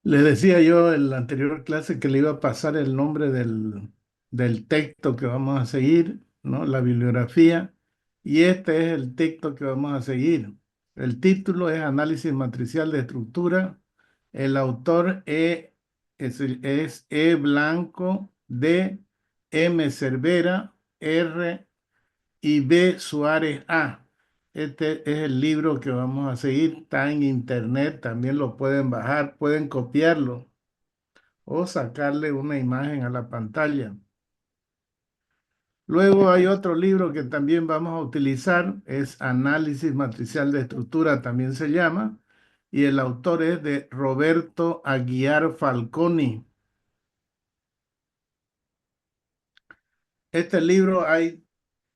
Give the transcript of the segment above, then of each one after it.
Les decía yo en la anterior clase que le iba a pasar el nombre del texto que vamos a seguir, ¿no? La bibliografía, y este es el texto que vamos a seguir. El título es Análisis matricial de estructura. El autor es E. Blanco, D. M. Cervera, R y B. Suárez A. Este es el libro que vamos a seguir. Está en internet, también lo pueden bajar, pueden copiarlo o sacarle una imagen a la pantalla. Luego hay otro libro que también vamos a utilizar, es Análisis matricial de estructura, también se llama, y el autor es de Roberto Aguiar Falconi. Este libro hay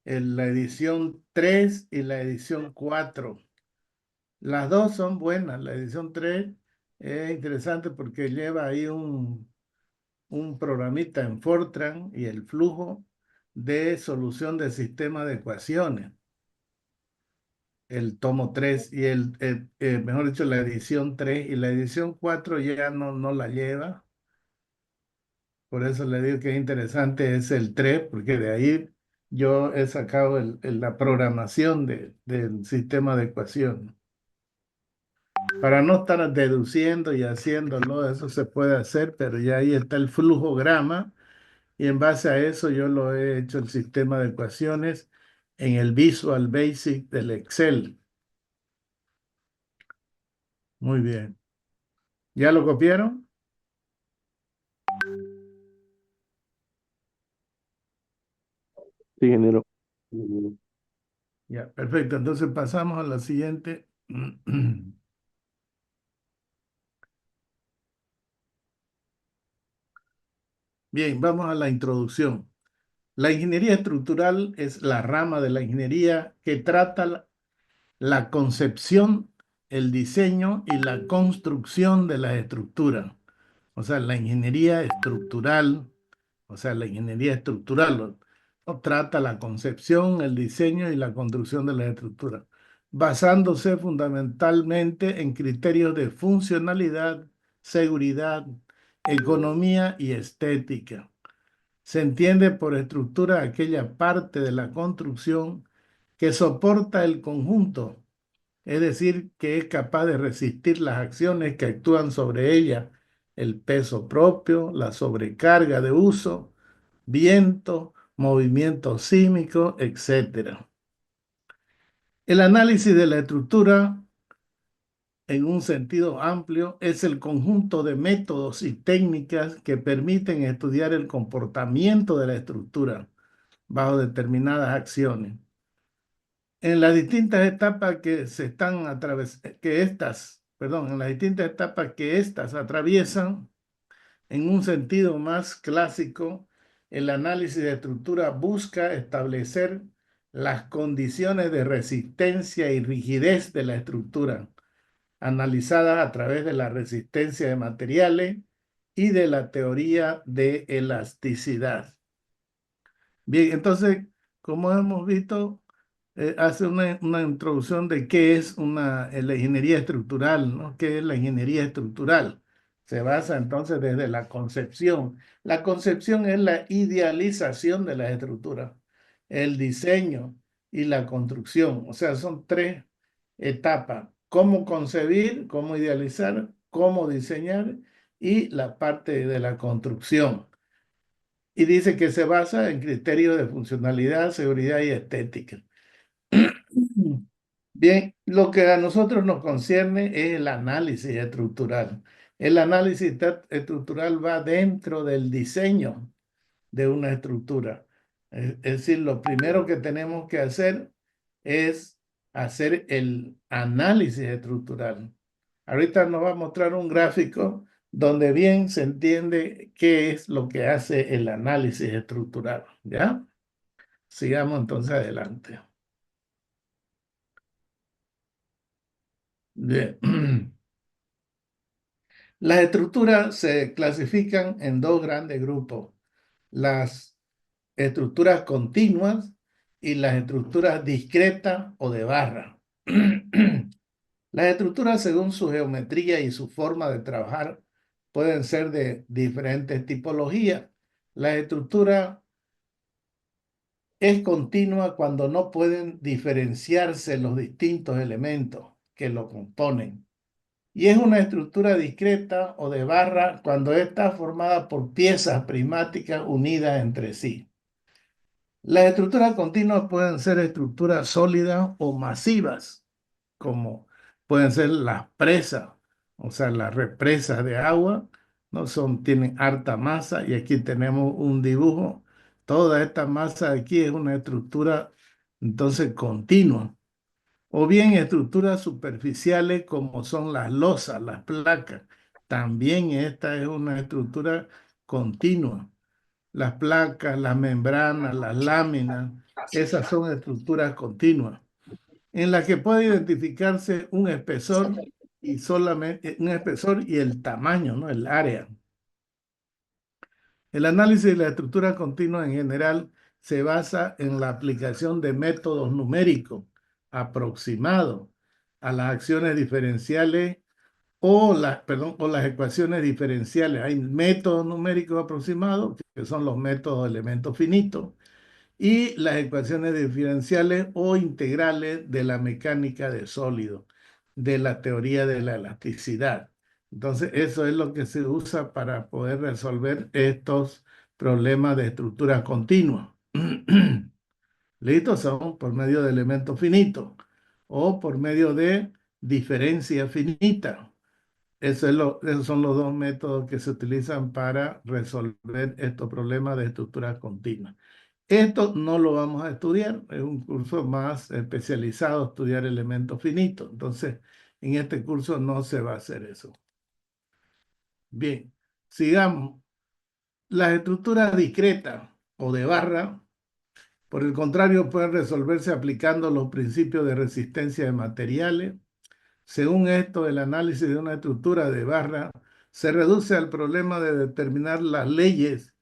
en la edición 3 y la edición 4. Las dos son buenas. La edición 3 es interesante porque lleva ahí un programita en Fortran y el flujo de solución de sistema de ecuaciones. El tomo 3 y mejor dicho, la edición 3 y la edición 4 ya no la lleva. Por eso le digo que es interesante es el 3 porque de ahí yo he sacado la programación del sistema de ecuaciones. Para no estar deduciendo y haciéndolo, eso se puede hacer, pero ya ahí está el flujograma y en base a eso yo lo he hecho el sistema de ecuaciones en el Visual Basic del Excel. Muy bien. ¿Ya lo copiaron? Sí, ingeniero. Mm, Ya, perfecto. Entonces pasamos a la siguiente. Bien, vamos a la introducción. La ingeniería estructural es la rama de la ingeniería que trata la concepción, el diseño y la construcción de las estructuras. O sea, la ingeniería estructural, o sea, la ingeniería estructural no trata la concepción, el diseño y la construcción de las estructuras, basándose fundamentalmente en criterios de funcionalidad, seguridad, economía y estética. Se entiende por estructura aquella parte de la construcción que soporta el conjunto, es decir, que es capaz de resistir las acciones que actúan sobre ella, el peso propio, la sobrecarga de uso, viento, movimiento sísmico, etc. El análisis de la estructura, en un sentido amplio, es el conjunto de métodos y técnicas que permiten estudiar el comportamiento de la estructura bajo determinadas acciones. En las distintas etapas que se están que estas, perdón, en las distintas etapas que estas atraviesan, en un sentido más clásico, el análisis de estructura busca establecer las condiciones de resistencia y rigidez de la estructura, analizadas a través de la resistencia de materiales y de la teoría de elasticidad. Bien, entonces, como hemos visto, hace una introducción de qué es la ingeniería estructural, ¿no? ¿Qué es la ingeniería estructural? Se basa entonces desde la concepción. La concepción es la idealización de las estructuras, el diseño y la construcción. O sea, son tres etapas. Cómo concebir, cómo idealizar, cómo diseñar y la parte de la construcción. Y dice que se basa en criterios de funcionalidad, seguridad y estética. Bien, lo que a nosotros nos concierne es el análisis estructural. El análisis estructural va dentro del diseño de una estructura. Es decir, lo primero que tenemos que hacer es hacer el análisis estructural. Ahorita nos va a mostrar un gráfico donde bien se entiende qué es lo que hace el análisis estructural. ¿Ya? Sigamos entonces adelante. Bien. Las estructuras se clasifican en dos grandes grupos, las estructuras continuas y las estructuras discretas o de barra. Las estructuras, según su geometría y su forma de trabajar, pueden ser de diferentes tipologías. La estructura es continua cuando no pueden diferenciarse los distintos elementos que lo componen. Y es una estructura discreta o de barra cuando está formada por piezas prismáticas unidas entre sí. Las estructuras continuas pueden ser estructuras sólidas o masivas, como pueden ser las presas, o sea, las represas de agua, ¿no? Tienen harta masa y aquí tenemos un dibujo. Toda esta masa de aquí es una estructura entonces continua. O bien estructuras superficiales como son las losas, las placas. También esta es una estructura continua. Las placas, las membranas, las láminas, esas son estructuras continuas en las que puede identificarse un espesor y solamente un espesor y el tamaño, ¿no? El área. El análisis de la estructura continua en general se basa en la aplicación de métodos numéricos aproximados a las acciones diferenciales o las ecuaciones diferenciales. Hay métodos numéricos aproximados, que son los métodos de elementos finitos, y las ecuaciones diferenciales o integrales de la mecánica de sólidos, de la teoría de la elasticidad. Entonces, eso es lo que se usa para poder resolver estos problemas de estructuras continuas. ¿Listos? Son por medio de elementos finitos o por medio de diferencia finita. Esos son los dos métodos que se utilizan para resolver estos problemas de estructuras continuas. Esto no lo vamos a estudiar, es un curso más especializado, estudiar elementos finitos. Entonces, en este curso no se va a hacer eso. Bien, sigamos. Las estructuras discretas o de barra, por el contrario, pueden resolverse aplicando los principios de resistencia de materiales. Según esto, el análisis de una estructura de barra se reduce al problema de determinar las leyes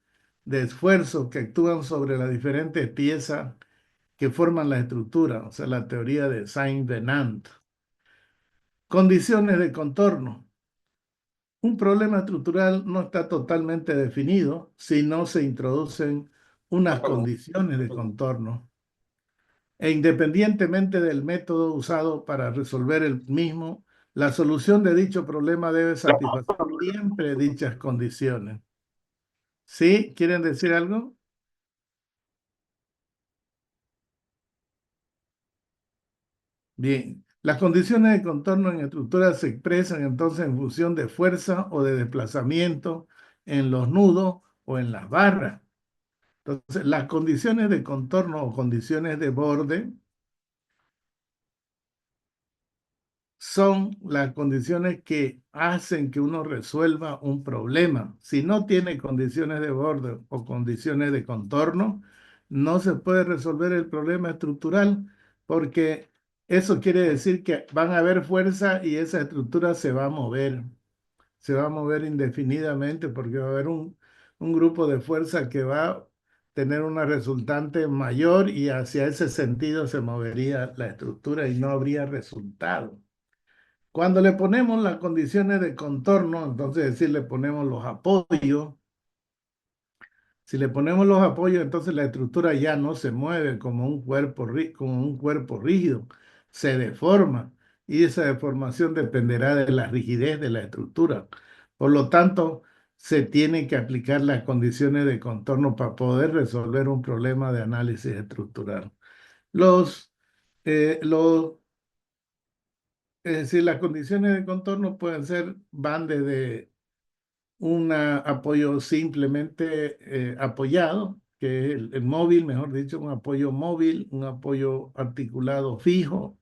de esfuerzo que actúan sobre las diferentes piezas que forman la estructura, o sea, la teoría de Saint-Venant. Condiciones de contorno. Un problema estructural no está totalmente definido si no se introducen unas condiciones de contorno. E independientemente del método usado para resolver el mismo, la solución de dicho problema debe satisfacer siempre dichas condiciones. ¿Sí? ¿Quieren decir algo? Bien, las condiciones de contorno en estructuras se expresan entonces en función de fuerza o de desplazamiento en los nudos o en las barras. Entonces, las condiciones de contorno o condiciones de borde son las condiciones que hacen que uno resuelva un problema. Si no tiene condiciones de borde o condiciones de contorno, no se puede resolver el problema estructural porque eso quiere decir que van a haber fuerza y esa estructura se va a mover indefinidamente porque va a haber un grupo de fuerza que va a tener una resultante mayor y hacia ese sentido se movería la estructura y no habría resultado. Cuando le ponemos las condiciones de contorno, entonces es decir, le ponemos los apoyos. Si le ponemos los apoyos, entonces la estructura ya no se mueve como como un cuerpo rígido, se deforma y esa deformación dependerá de la rigidez de la estructura. Por lo tanto, se tienen que aplicar las condiciones de contorno para poder resolver un problema de análisis estructural. Los, eh, los Es decir, las condiciones de contorno van desde un apoyo simplemente apoyado, que es el móvil, mejor dicho, un apoyo móvil, un apoyo articulado fijo,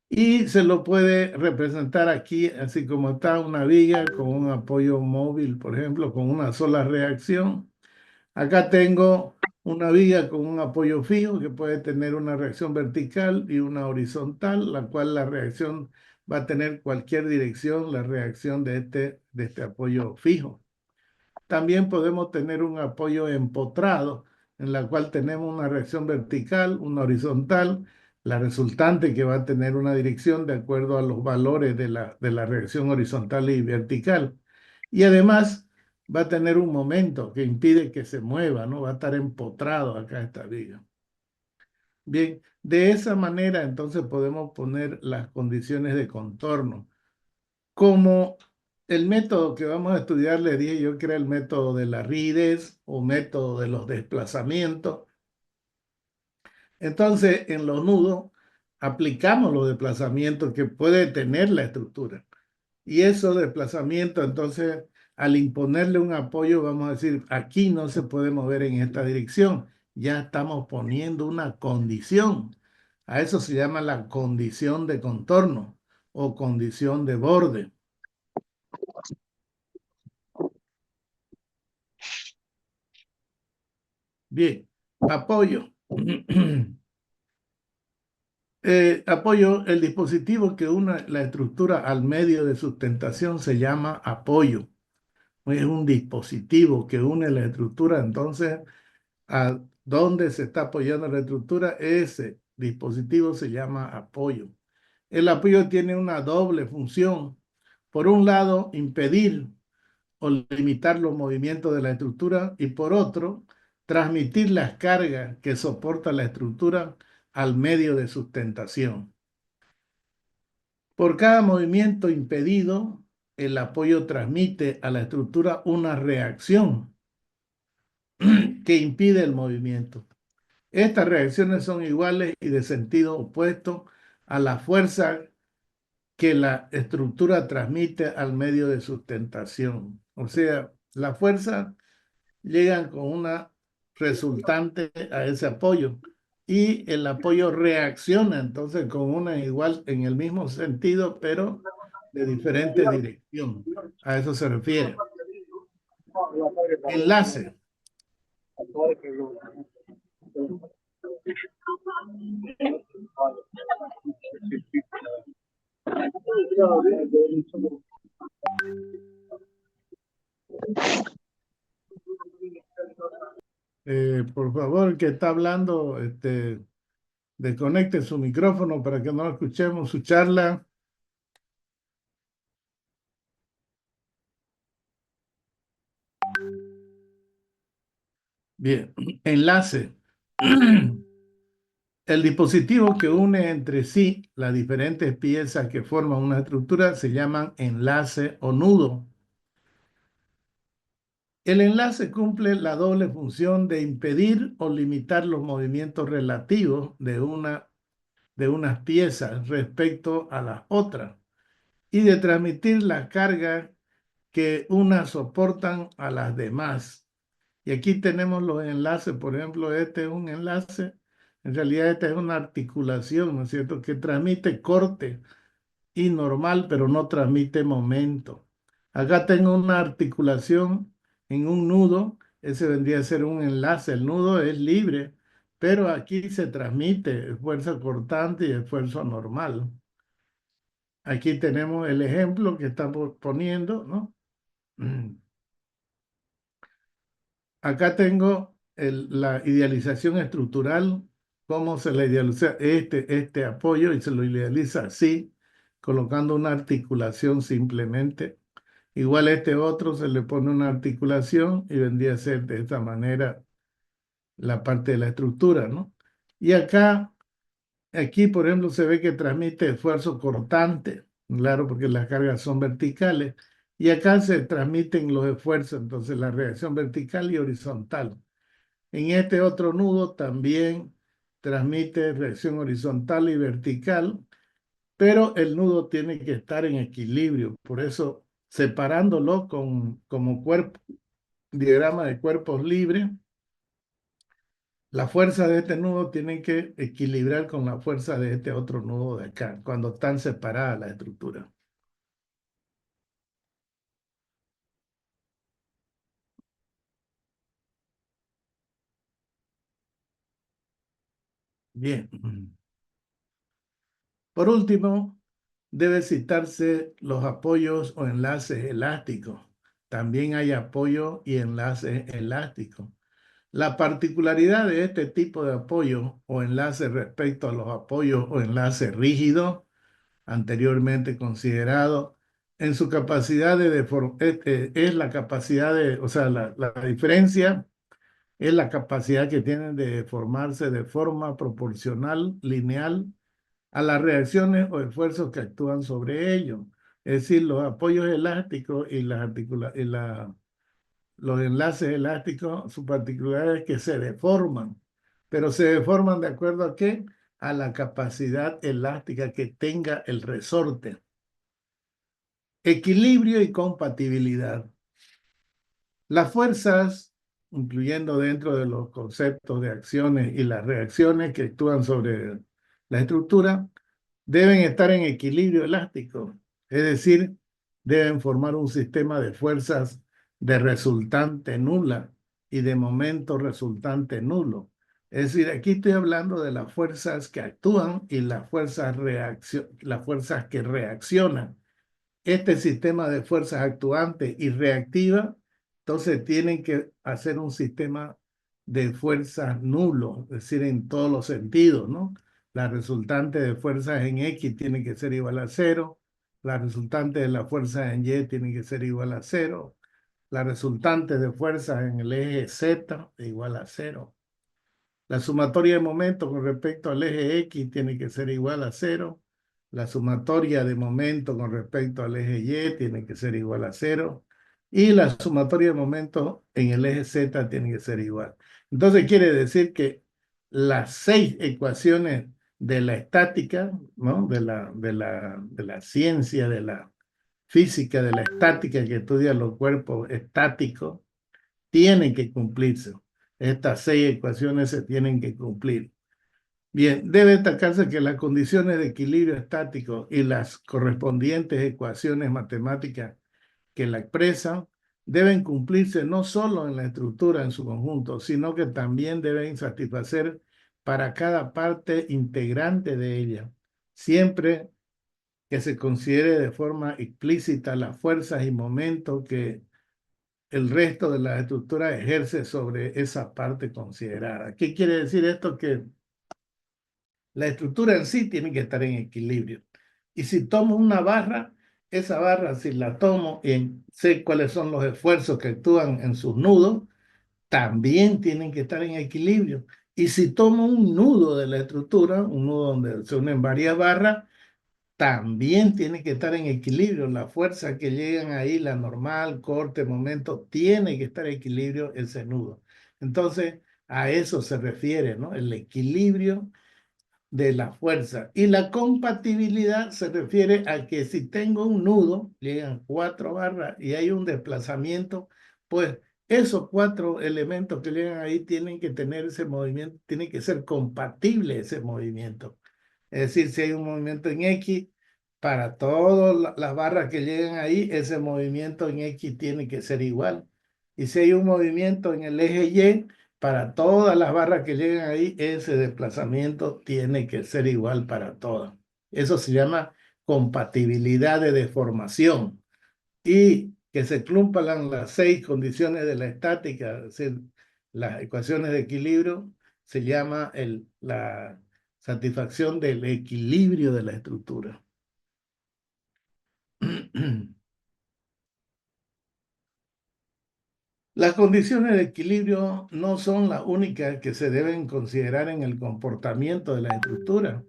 y se lo puede representar aquí, así como está una viga con un apoyo móvil, por ejemplo, con una sola reacción. Acá tengo una viga con un apoyo fijo que puede tener una reacción vertical y una horizontal, la cual la reacción va a tener cualquier dirección, la reacción de este apoyo fijo. También podemos tener un apoyo empotrado, en la cual tenemos una reacción vertical, una horizontal, la resultante que va a tener una dirección de acuerdo a los valores de la reacción horizontal y vertical. Y además va a tener un momento que impide que se mueva, ¿no? Va a estar empotrado acá esta viga. Bien, de esa manera entonces podemos poner las condiciones de contorno. Como el método que vamos a estudiar, le dije yo que era el método de la rigidez o método de los desplazamientos. Entonces, en los nudos aplicamos los desplazamientos que puede tener la estructura. Y esos desplazamientos, entonces, al imponerle un apoyo, vamos a decir, aquí no se puede mover en esta dirección. Ya estamos poniendo una condición. A eso se llama la condición de contorno o condición de borde. Bien, apoyo. Apoyo, el dispositivo que une la estructura al medio de sustentación se llama apoyo. Es un dispositivo que une la estructura, entonces, a donde se está apoyando la estructura, ese dispositivo se llama apoyo. El apoyo tiene una doble función. Por un lado, impedir o limitar los movimientos de la estructura y por otro, transmitir las cargas que soporta la estructura al medio de sustentación. Por cada movimiento impedido, el apoyo transmite a la estructura una reacción que impide el movimiento. Estas reacciones son iguales y de sentido opuesto a la fuerza que la estructura transmite al medio de sustentación. O sea, la fuerza llegan con una resultante a ese apoyo y el apoyo reacciona entonces con una igual en el mismo sentido, pero de diferente dirección. A eso se refiere. Enlace. Por favor, el que está hablando, desconecte su micrófono para que no escuchemos su charla. Bien, enlace. El dispositivo que une entre sí las diferentes piezas que forman una estructura se llaman enlace o nudo. El enlace cumple la doble función de impedir o limitar los movimientos relativos de unas piezas respecto a las otras y de transmitir la carga que unas soportan a las demás. Y aquí tenemos los enlaces, por ejemplo, este es un enlace, en realidad esta es una articulación, ¿no es cierto?, que transmite corte y normal, pero no transmite momento. Acá tengo una articulación en un nudo, ese vendría a ser un enlace, el nudo es libre, pero aquí se transmite fuerza cortante y esfuerzo normal. Aquí tenemos el ejemplo que estamos poniendo, ¿no? Acá tengo la idealización estructural, cómo se le idealiza este apoyo y se lo idealiza así, colocando una articulación simplemente. Igual a este otro se le pone una articulación y vendría a ser de esta manera la parte de la estructura, ¿no? Y aquí por ejemplo se ve que transmite esfuerzo cortante, claro, porque las cargas son verticales. Y acá se transmiten los esfuerzos, entonces la reacción vertical y horizontal. En este otro nudo también transmite reacción horizontal y vertical, pero el nudo tiene que estar en equilibrio. Por eso, separándolo como cuerpo, diagrama de cuerpos libres, la fuerza de este nudo tiene que equilibrar con la fuerza de este otro nudo de acá, cuando están separadas las estructuras. Bien. Por último, debe citarse los apoyos o enlaces elásticos. También hay apoyo y enlaces elásticos. La particularidad de este tipo de apoyo o enlace respecto a los apoyos o enlaces rígidos anteriormente considerados en su capacidad de es la capacidad de, o sea, la diferencia es la capacidad que tienen de deformarse de forma proporcional, lineal, a las reacciones o esfuerzos que actúan sobre ellos. Es decir, los apoyos elásticos y los enlaces elásticos, su particularidad es que se deforman, pero se deforman de acuerdo a qué? A la capacidad elástica que tenga el resorte. Equilibrio y compatibilidad. Las fuerzas, incluyendo dentro de los conceptos de acciones y las reacciones que actúan sobre la estructura, deben estar en equilibrio elástico, es decir, deben formar un sistema de fuerzas de resultante nula y de momento resultante nulo. Es decir, aquí estoy hablando de las fuerzas que actúan y las fuerzas que reaccionan. Este sistema de fuerzas actuantes y reactivas, entonces tienen que hacer un sistema de fuerzas nulo, es decir, en todos los sentidos, ¿no? La resultante de fuerzas en X tiene que ser igual a cero, la resultante de las fuerzas en Y tiene que ser igual a cero, la resultante de fuerzas en el eje Z es igual a cero. La sumatoria de momentos con respecto al eje X tiene que ser igual a cero. La sumatoria de momentos con respecto al eje Y tiene que ser igual a cero. Y la sumatoria de momentos en el eje Z tiene que ser igual. Entonces quiere decir que las 6 ecuaciones de la estática, ¿no? De la ciencia, de la física, de la estática que estudia los cuerpos estáticos, tienen que cumplirse. Estas 6 ecuaciones se tienen que cumplir. Bien, debe destacarse que las condiciones de equilibrio estático y las correspondientes ecuaciones matemáticas que la expresan deben cumplirse no solo en la estructura en su conjunto, sino que también deben satisfacer para cada parte integrante de ella, siempre que se considere de forma explícita las fuerzas y momentos que el resto de la estructura ejerce sobre esa parte considerada. ¿Qué quiere decir esto? Que la estructura en sí tiene que estar en equilibrio. Y si tomo una barra, esa barra, si la tomo y sé cuáles son los esfuerzos que actúan en sus nudos, también tienen que estar en equilibrio. Y si tomo un nudo de la estructura, un nudo donde se unen varias barras, también tiene que estar en equilibrio. La fuerza que llegan ahí, la normal, corte, momento, tiene que estar en equilibrio ese nudo. Entonces, a eso se refiere, ¿no? El equilibrio de la fuerza. Y la compatibilidad se refiere a que si tengo un nudo, llegan 4 barras y hay un desplazamiento, pues esos 4 elementos que llegan ahí tienen que tener ese movimiento, tiene que ser compatible ese movimiento. Es decir, si hay un movimiento en X, para todas las barras que llegan ahí, ese movimiento en X tiene que ser igual. Y si hay un movimiento en el eje Y, para todas las barras que llegan ahí, ese desplazamiento tiene que ser igual para todas. Eso se llama compatibilidad de deformación. Y que se cumplan las 6 condiciones de la estática, es decir, las ecuaciones de equilibrio, se llama la satisfacción del equilibrio de la estructura. Las condiciones de equilibrio no son las únicas que se deben considerar en el comportamiento de la estructura.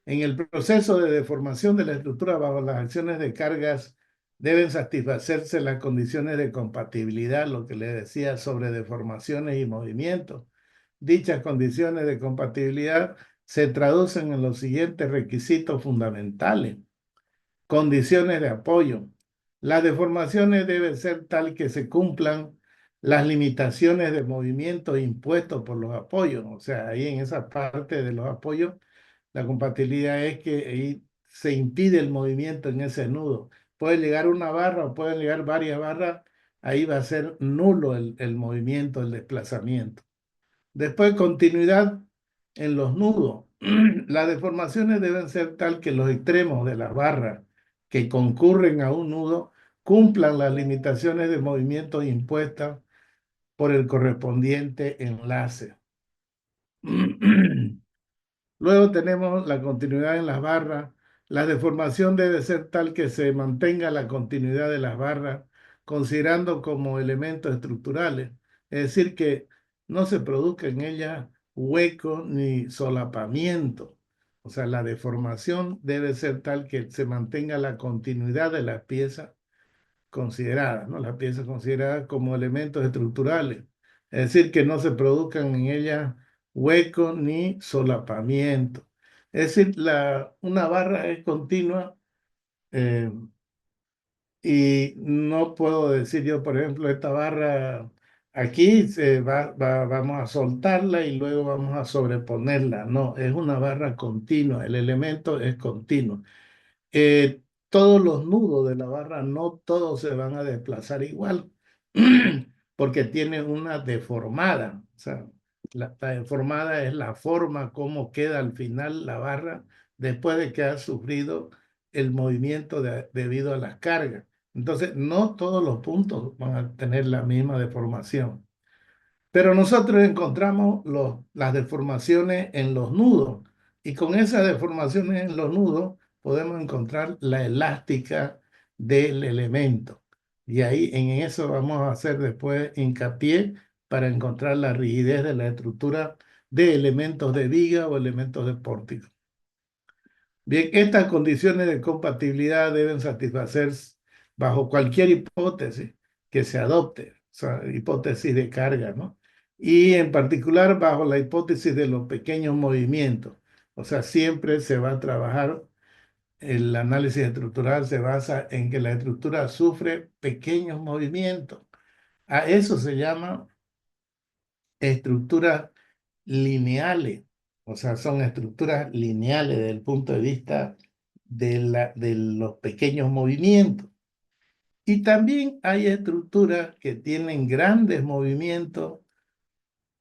En el proceso de deformación de la estructura bajo las acciones de cargas deben satisfacerse las condiciones de compatibilidad, lo que le decía sobre deformaciones y movimientos. Dichas condiciones de compatibilidad se traducen en los siguientes requisitos fundamentales. Condiciones de apoyo. Las deformaciones deben ser tal que se cumplan las limitaciones de movimiento impuestos por los apoyos. O sea, ahí en esa parte de los apoyos, la compatibilidad es que ahí se impide el movimiento en ese nudo. Puede llegar una barra o pueden llegar varias barras, ahí va a ser nulo el movimiento, el desplazamiento. Después, continuidad en los nudos. Las deformaciones deben ser tal que los extremos de las barras que concurren a un nudo cumplan las limitaciones de movimiento impuestas por el correspondiente enlace. Luego tenemos la continuidad en las barras. La deformación debe ser tal que se mantenga la continuidad de las barras, considerando como elementos estructurales, es decir, que no se produzca en ellas hueco ni solapamiento. O sea, la deformación debe ser tal que se mantenga la continuidad de las piezas consideradas, ¿no? Las piezas consideradas como elementos estructurales. Es decir, que no se produzcan en ellas huecos ni solapamiento. Es decir, una barra es continua eh, y no puedo decir yo, por ejemplo, esta barra aquí vamos a soltarla y luego vamos a sobreponerla. No, es una barra continua, el elemento es continuo. Todos los nudos de la barra, no todos se van a desplazar igual, porque tiene una deformada. O sea, la deformada es la forma como queda al final la barra después de que ha sufrido el movimiento debido a las cargas. Entonces, no todos los puntos van a tener la misma deformación. Pero nosotros encontramos las deformaciones en los nudos y con esas deformaciones en los nudos podemos encontrar la elástica del elemento. Y ahí en eso vamos a hacer después hincapié para encontrar la rigidez de la estructura de elementos de viga o elementos de pórtico. Bien, estas condiciones de compatibilidad deben satisfacerse bajo cualquier hipótesis que se adopte, o sea, hipótesis de carga, ¿no? Y en particular bajo la hipótesis de los pequeños movimientos. O sea, siempre se va a trabajar, el análisis estructural se basa en que la estructura sufre pequeños movimientos. A eso se llama estructuras lineales, o sea, son estructuras lineales desde el punto de vista de los pequeños movimientos. Y también hay estructuras que tienen grandes movimientos.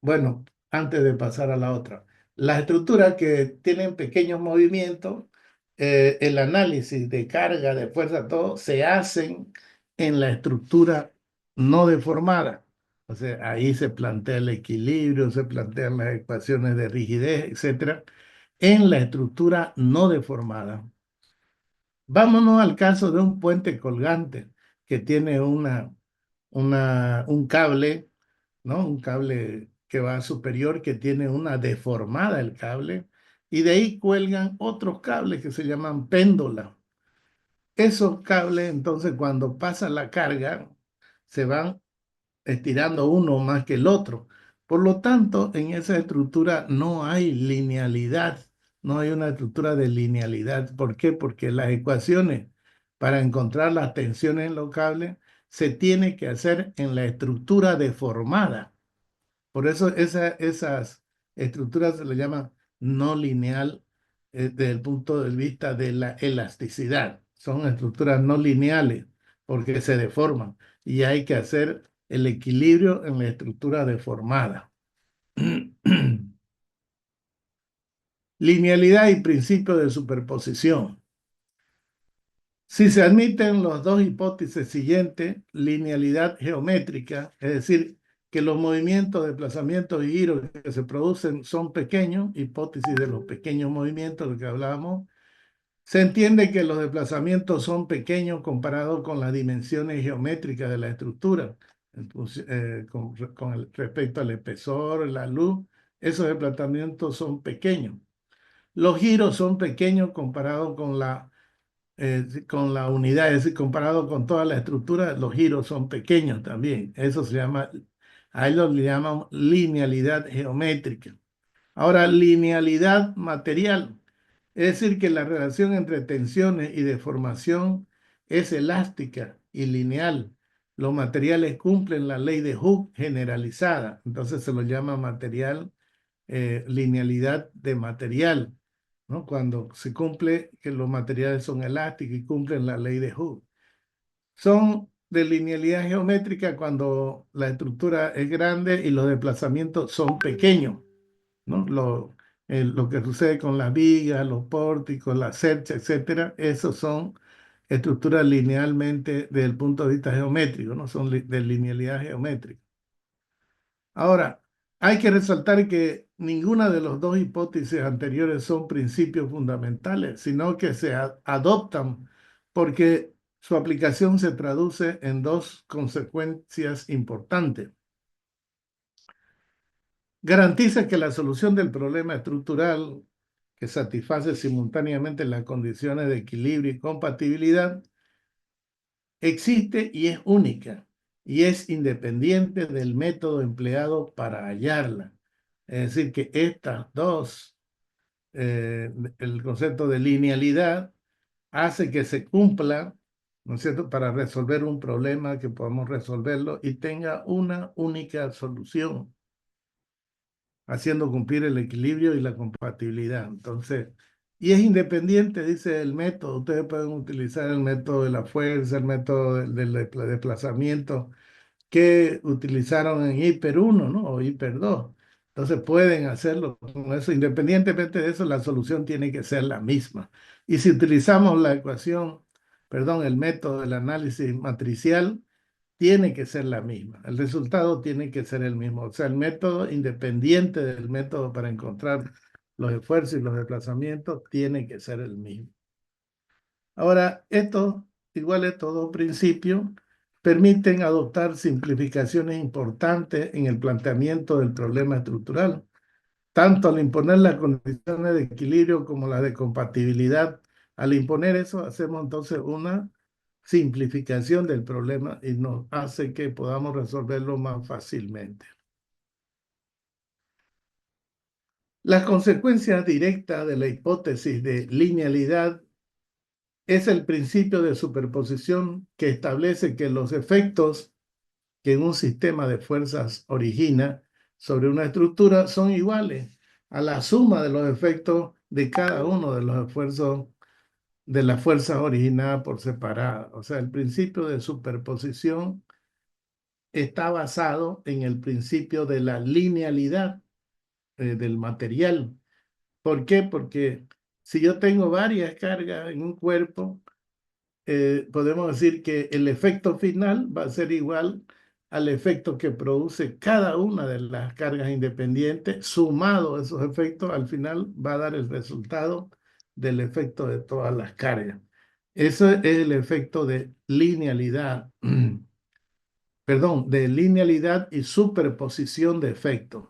Bueno, antes de pasar a la otra, las estructuras que tienen pequeños movimientos, el análisis de carga, de fuerza, todo, se hacen en la estructura no deformada. O sea, ahí se plantea el equilibrio, se plantean las ecuaciones de rigidez, etcétera, en la estructura no deformada. Vámonos al caso de un puente colgante que tiene un cable, ¿no? Un cable que va superior, que tiene una deformada el cable, y de ahí cuelgan otros cables que se llaman péndola. Esos cables, entonces, cuando pasa la carga, se van estirando uno más que el otro. Por lo tanto, en esa estructura no hay linealidad, no hay una estructura de linealidad. ¿Por qué? Porque las ecuaciones para encontrar las tensiones en los cables se tiene que hacer en la estructura deformada. Por eso esas estructuras se le llaman no lineal desde el punto de vista de la elasticidad. Son estructuras no lineales porque se deforman y hay que hacer el equilibrio en la estructura deformada. Linealidad y principio de superposición. Si se admiten las dos hipótesis siguientes, linealidad geométrica, es decir, que los movimientos, desplazamientos y giros que se producen son pequeños, hipótesis de los pequeños movimientos de que hablábamos, se entiende que los desplazamientos son pequeños comparados con las dimensiones geométricas de la estructura, respecto al espesor, la luz, esos desplazamientos son pequeños. Los giros son pequeños comparados con la unidad, es decir, comparado con toda la estructura, los giros son pequeños también. Eso se llama, a ellos le llaman linealidad geométrica. Ahora, linealidad material, es decir, que la relación entre tensiones y deformación es elástica y lineal. Los materiales cumplen la ley de Hooke generalizada, entonces se lo llama material, linealidad de material, ¿no? Cuando se cumple que los materiales son elásticos y cumplen la ley de Hooke. Son de linealidad geométrica cuando la estructura es grande y los desplazamientos son pequeños, ¿no? Lo que sucede con las vigas, los pórticos, las cerchas, etcétera, esos son estructuras linealmente desde el punto de vista geométrico, ¿no? Son de linealidad geométrica. Ahora, Hay que resaltar que ninguna de las dos hipótesis anteriores son principios fundamentales, sino que se adoptan porque su aplicación se traduce en dos consecuencias importantes. Garantiza que la solución del problema estructural, que satisface simultáneamente las condiciones de equilibrio y compatibilidad, existe y es única, y es independiente del método empleado para hallarla. Es decir, que estas dos, el concepto de linealidad, hace que se cumpla, ¿no es cierto?, para resolver un problema que podamos resolverlo y tenga una única solución, haciendo cumplir el equilibrio y la compatibilidad. Entonces, y es independiente, dice el método. Ustedes pueden utilizar el método de la fuerza, el método del desplazamiento que utilizaron en Hiper 1, ¿no? O Hiper 2. Entonces pueden hacerlo con eso. Independientemente de eso, la solución tiene que ser la misma. Y si utilizamos la ecuación, perdón, el método del análisis matricial, tiene que ser la misma. El resultado tiene que ser el mismo. O sea, el método, independiente del método para encontrar los esfuerzos y los desplazamientos, tiene que ser el mismo. Ahora, estos dos principios permiten adoptar simplificaciones importantes en el planteamiento del problema estructural, tanto al imponer las condiciones de equilibrio como las de compatibilidad. Al imponer eso, hacemos entonces una simplificación del problema y nos hace que podamos resolverlo más fácilmente. Las consecuencias directas de la hipótesis de linealidad es el principio de superposición que establece que los efectos que un sistema de fuerzas origina sobre una estructura son iguales a la suma de los efectos de cada uno de los esfuerzos de las fuerzas originadas por separado. O sea, el principio de superposición está basado en el principio de la linealidad del material. ¿Por qué? Porque si yo tengo varias cargas en un cuerpo, podemos decir que el efecto final va a ser igual al efecto que produce cada una de las cargas independientes, sumado a esos efectos, al final va a dar el resultado del efecto de todas las cargas. Eso es el efecto de linealidad, perdón, de linealidad y superposición de efectos.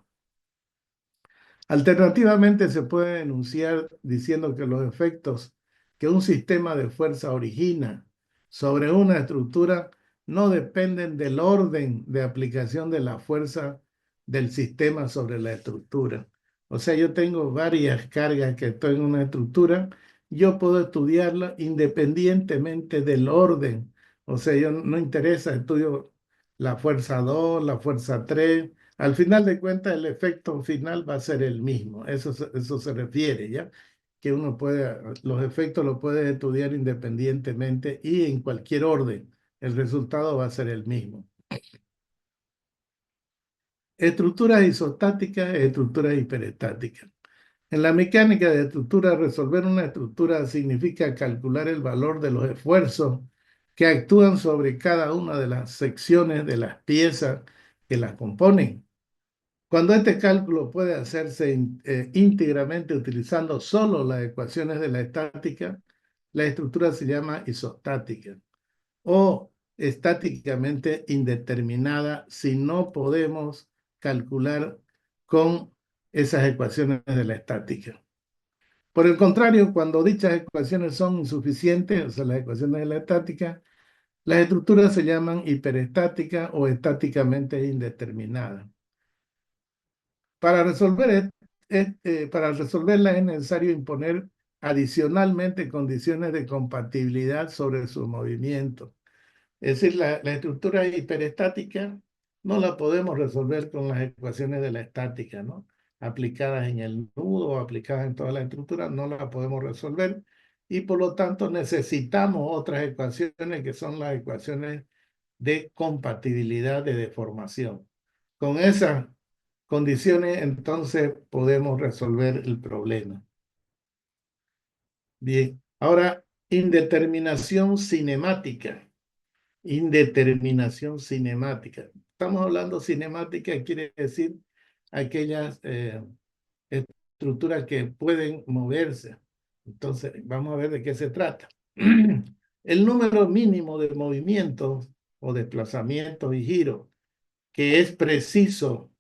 Alternativamente, se puede enunciar diciendo que los efectos que un sistema de fuerza origina sobre una estructura no dependen del orden de aplicación de la fuerza del sistema sobre la estructura. O sea, yo tengo varias cargas que estoy en una estructura, yo puedo estudiarla independientemente del orden. O sea, yo no interesa, estudio la fuerza 2, la fuerza 3. Al final de cuentas, el efecto final va a ser el mismo. Eso se refiere, ¿ya? Que uno puede, los efectos los puede estudiar independientemente y en cualquier orden. El resultado va a ser el mismo. Estructuras isostáticas, estructuras hiperestáticas. En la mecánica de estructuras, resolver una estructura significa calcular el valor de los esfuerzos que actúan sobre cada una de las secciones de las piezas que las componen. Cuando este cálculo puede hacerse íntegramente utilizando solo las ecuaciones de la estática, la estructura se llama isostática o estáticamente indeterminada si no podemos calcular con esas ecuaciones de la estática. Por el contrario, cuando dichas ecuaciones son insuficientes, o sea, las ecuaciones de la estática, las estructuras se llaman hiperestáticas o estáticamente indeterminadas. Para resolverla es necesario imponer adicionalmente condiciones de compatibilidad sobre su movimiento. Es decir, la estructura hiperestática no la podemos resolver con las ecuaciones de la estática, ¿no? Aplicadas en el nudo o aplicadas en toda la estructura, no la podemos resolver y por lo tanto necesitamos otras ecuaciones que son las ecuaciones de compatibilidad de deformación. Con esas condiciones, entonces podemos resolver el problema. Bien, ahora indeterminación cinemática. Indeterminación cinemática. Estamos hablando cinemática, quiere decir aquellas estructuras que pueden moverse. Entonces, vamos a ver de qué se trata. El número mínimo de movimientos o desplazamientos y giros que es preciso,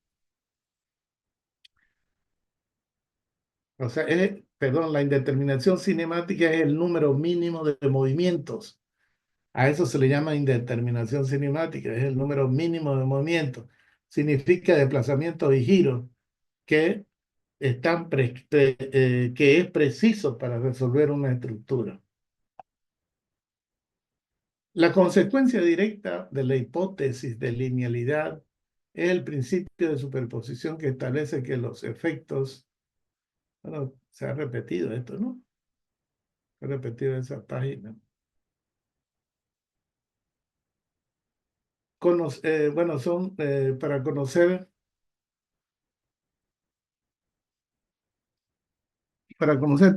o sea, perdón, la indeterminación cinemática es el número mínimo de movimientos. A eso se le llama indeterminación cinemática, es el número mínimo de movimientos. Significa desplazamientos y giros que que es preciso para resolver una estructura. La consecuencia directa de la hipótesis de linealidad es el principio de superposición que establece que los efectos, bueno, se ha repetido esto, ¿no? Se ha repetido esa página. Bueno, son para conocer,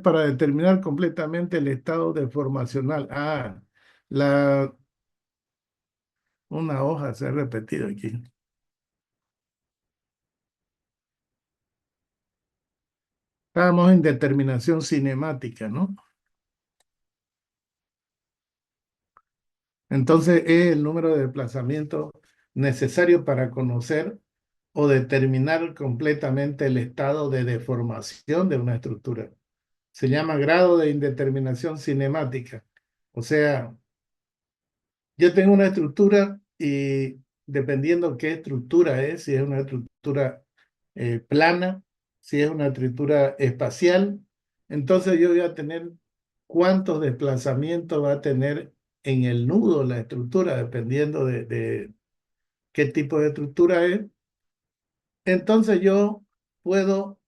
para determinar completamente el estado deformacional. La, una hoja se ha repetido aquí. Estábamos en determinación cinemática, ¿no? Entonces es el número de desplazamientos necesario para conocer o determinar completamente el estado de deformación de una estructura. Se llama grado de indeterminación cinemática. O sea, yo tengo una estructura y dependiendo qué estructura es, si es una estructura plana, si es una estructura espacial, entonces yo voy a tener cuántos desplazamientos va a tener en el nudo la estructura, dependiendo de qué tipo de estructura es. Entonces yo puedo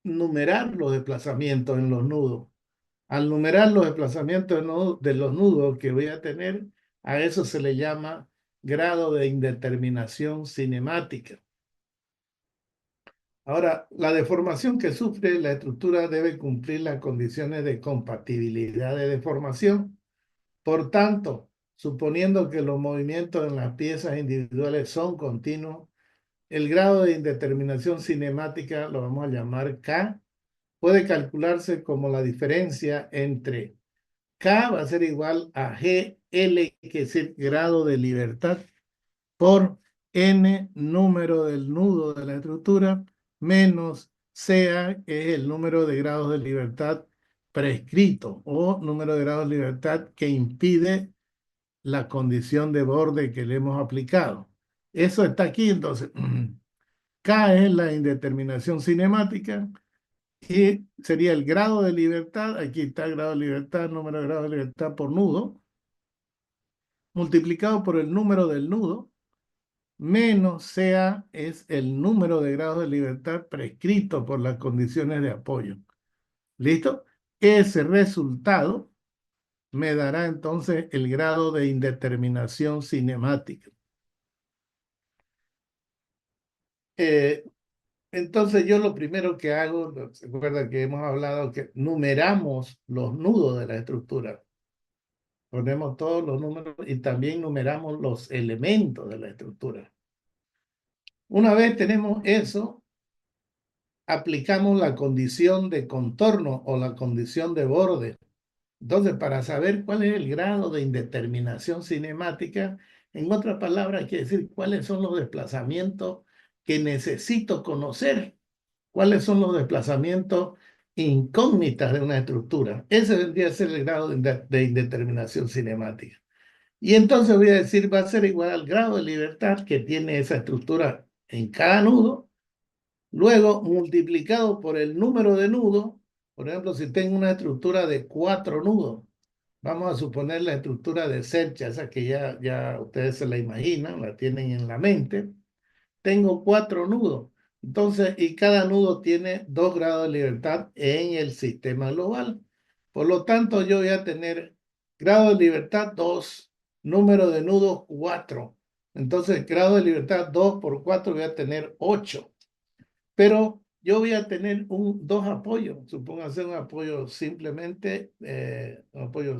numerar los desplazamientos en los nudos. Al numerar los desplazamientos de los nudos que voy a tener, a eso se le llama grado de indeterminación cinemática. Ahora, la deformación que sufre la estructura debe cumplir las condiciones de compatibilidad de deformación. Por tanto, suponiendo que los movimientos en las piezas individuales son continuos, el grado de indeterminación cinemática, lo vamos a llamar K, puede calcularse como la diferencia entre K va a ser igual a GL, que es el grado de libertad, por N número del nudo de la estructura, menos CA, que es el número de grados de libertad prescrito o número de grados de libertad que impide la condición de borde que le hemos aplicado. Eso está aquí, entonces. K es la indeterminación cinemática y sería el grado de libertad. Aquí está el grado de libertad, número de grados de libertad por nudo, multiplicado por el número del nudo, menos CA es el número de grados de libertad prescrito por las condiciones de apoyo. ¿Listo? Ese resultado me dará entonces el grado de indeterminación cinemática. Eh, entonces yo lo primero que hago, se acuerda que hemos hablado que numeramos los nudos de la estructura. Ponemos todos los números y también numeramos los elementos de la estructura. Una vez tenemos eso, aplicamos la condición de contorno o la condición de borde. Entonces, para saber cuál es el grado de indeterminación cinemática, en otras palabras, quiere decir cuáles son los desplazamientos que necesito conocer, cuáles son los desplazamientos incógnitas de una estructura. Ese vendría a ser el grado de indeterminación cinemática. Y entonces voy a decir, va a ser igual al grado de libertad que tiene esa estructura en cada nudo, luego multiplicado por el número de nudos. Por ejemplo, si tengo una estructura de 4 nudos, vamos a suponer la estructura de Sercha, esa que ya ustedes se la imaginan, la tienen en la mente. Tengo 4 nudos. Entonces, y cada nudo tiene 2 grados de libertad en el sistema global. Por lo tanto, yo voy a tener grado de libertad 2, número de nudos 4. Entonces, grado de libertad 2 por 4 voy a tener 8. Pero yo voy a tener dos apoyos. Supóngase un apoyo simplemente, un apoyo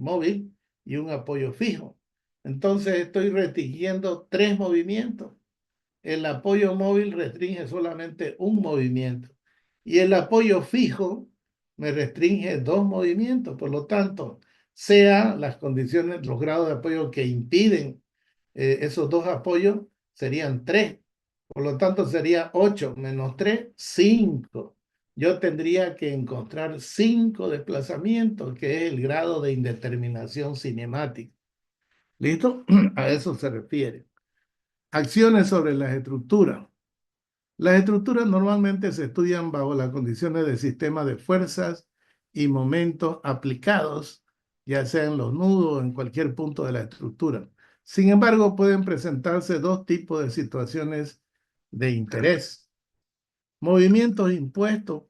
móvil y un apoyo fijo. Entonces, estoy restringiendo 3 movimientos. el apoyo móvil restringe solamente un movimiento y el apoyo fijo me restringe dos movimientos. Por lo tanto, sea las condiciones, los grados de apoyo que impiden esos dos apoyos serían 3. Por lo tanto, sería 8 menos 3, 5. Yo tendría que encontrar 5 desplazamientos, que es el grado de indeterminación cinemática. ¿Listo? A eso se refiere. Acciones sobre las estructuras. Las estructuras normalmente se estudian bajo las condiciones de sistemas de fuerzas y momentos aplicados, ya sea en los nudos o en cualquier punto de la estructura. Sin embargo, pueden presentarse dos tipos de situaciones de interés. Movimientos impuestos,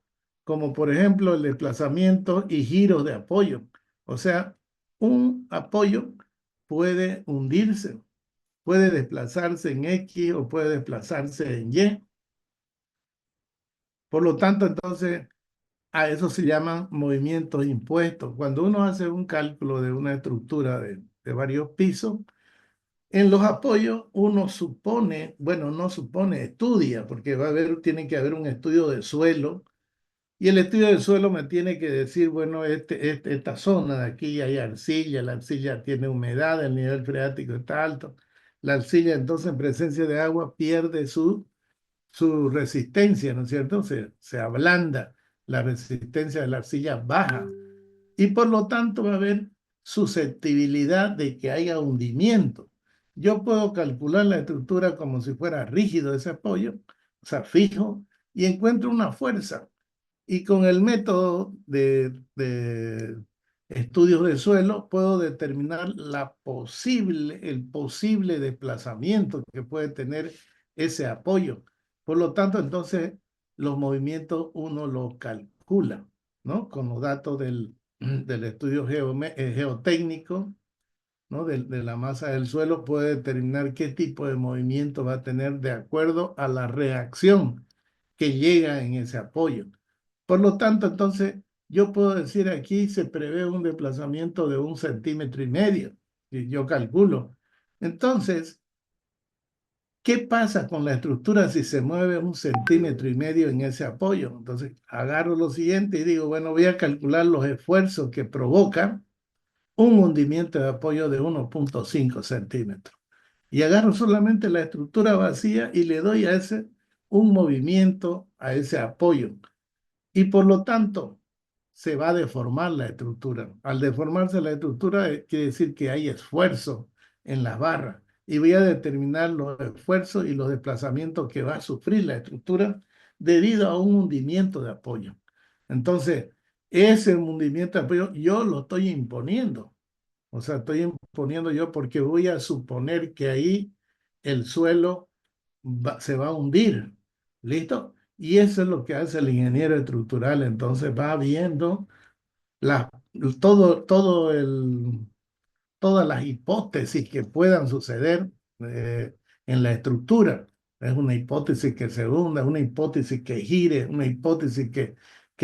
como por ejemplo el desplazamiento y giros de apoyo. O sea, un apoyo puede hundirse, puede desplazarse en X o puede desplazarse en Y. Por lo tanto, entonces, a eso se llaman movimientos impuestos. Cuando uno hace un cálculo de una estructura de varios pisos, en los apoyos uno supone, bueno, no supone, estudia, porque tiene que haber un estudio de suelo, y el estudio del suelo me tiene que decir, bueno, esta zona de aquí hay arcilla, la arcilla tiene humedad, el nivel freático está alto, la arcilla entonces en presencia de agua pierde su resistencia, ¿no es cierto? Se ablanda, la resistencia de la arcilla baja y por lo tanto va a haber susceptibilidad de que haya hundimiento. Yo puedo calcular la estructura como si fuera rígido ese apoyo, o sea, fijo, y encuentro una fuerza. Y con el método de estudios de suelo puedo determinar el posible desplazamiento que puede tener ese apoyo. Por lo tanto, entonces los movimientos uno los calcula, ¿no? Con los datos del estudio geotécnico, ¿no? De la masa del suelo puede determinar qué tipo de movimiento va a tener de acuerdo a la reacción que llega en ese apoyo. Por lo tanto, entonces, yo puedo decir aquí se prevé un desplazamiento de 1,5 centímetros, y yo calculo. Entonces, ¿qué pasa con la estructura si se mueve 1,5 centímetros en ese apoyo? Entonces, agarro lo siguiente y digo, bueno, voy a calcular los esfuerzos que provoca un hundimiento de apoyo de 1,5 centímetros. Y agarro solamente la estructura vacía y le doy a ese un movimiento a ese apoyo. Y por lo tanto, se va a deformar la estructura. Al deformarse la estructura, quiere decir que hay esfuerzo en las barras. Y voy a determinar los esfuerzos y los desplazamientos que va a sufrir la estructura debido a un hundimiento de apoyo. Entonces, ese hundimiento de apoyo yo lo estoy imponiendo. O sea, estoy imponiendo yo porque voy a suponer que ahí el suelo se va a hundir. ¿Listo? Y eso es lo que hace el ingeniero estructural. Entonces va viendo la, todo todas las hipótesis que puedan suceder en la estructura. Es una hipótesis que se hunda, una hipótesis que gire, una hipótesis que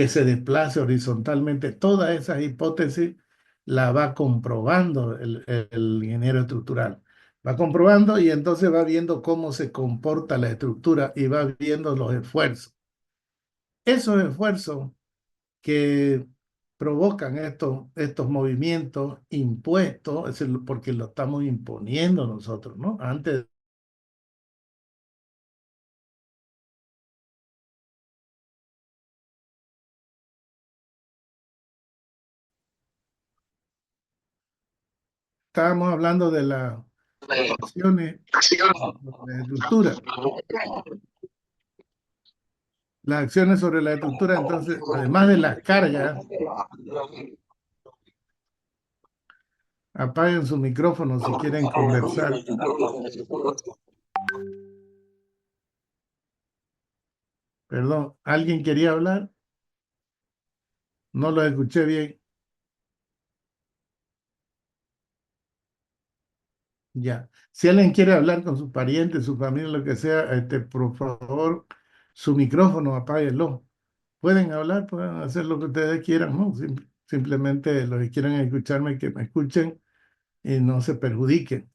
se desplace horizontalmente. Todas esas hipótesis la va comprobando el ingeniero estructural. Va comprobando y entonces va viendo cómo se comporta la estructura y va viendo los esfuerzos. Esos esfuerzos que provocan estos movimientos impuestos, es decir, porque lo estamos imponiendo nosotros, ¿no? Antes estábamos hablando de las acciones, de la estructura, las acciones sobre la estructura, entonces, además de las cargas, apaguen su micrófono si quieren conversar. Perdón, ¿alguien quería hablar? No lo escuché bien. Ya. Si alguien quiere hablar con su pariente, su familia, lo que sea, por favor, su micrófono, apáguenlo. Pueden hablar, pueden hacer lo que ustedes quieran, ¿no? Simplemente los que quieran escucharme, que me escuchen y no se perjudiquen.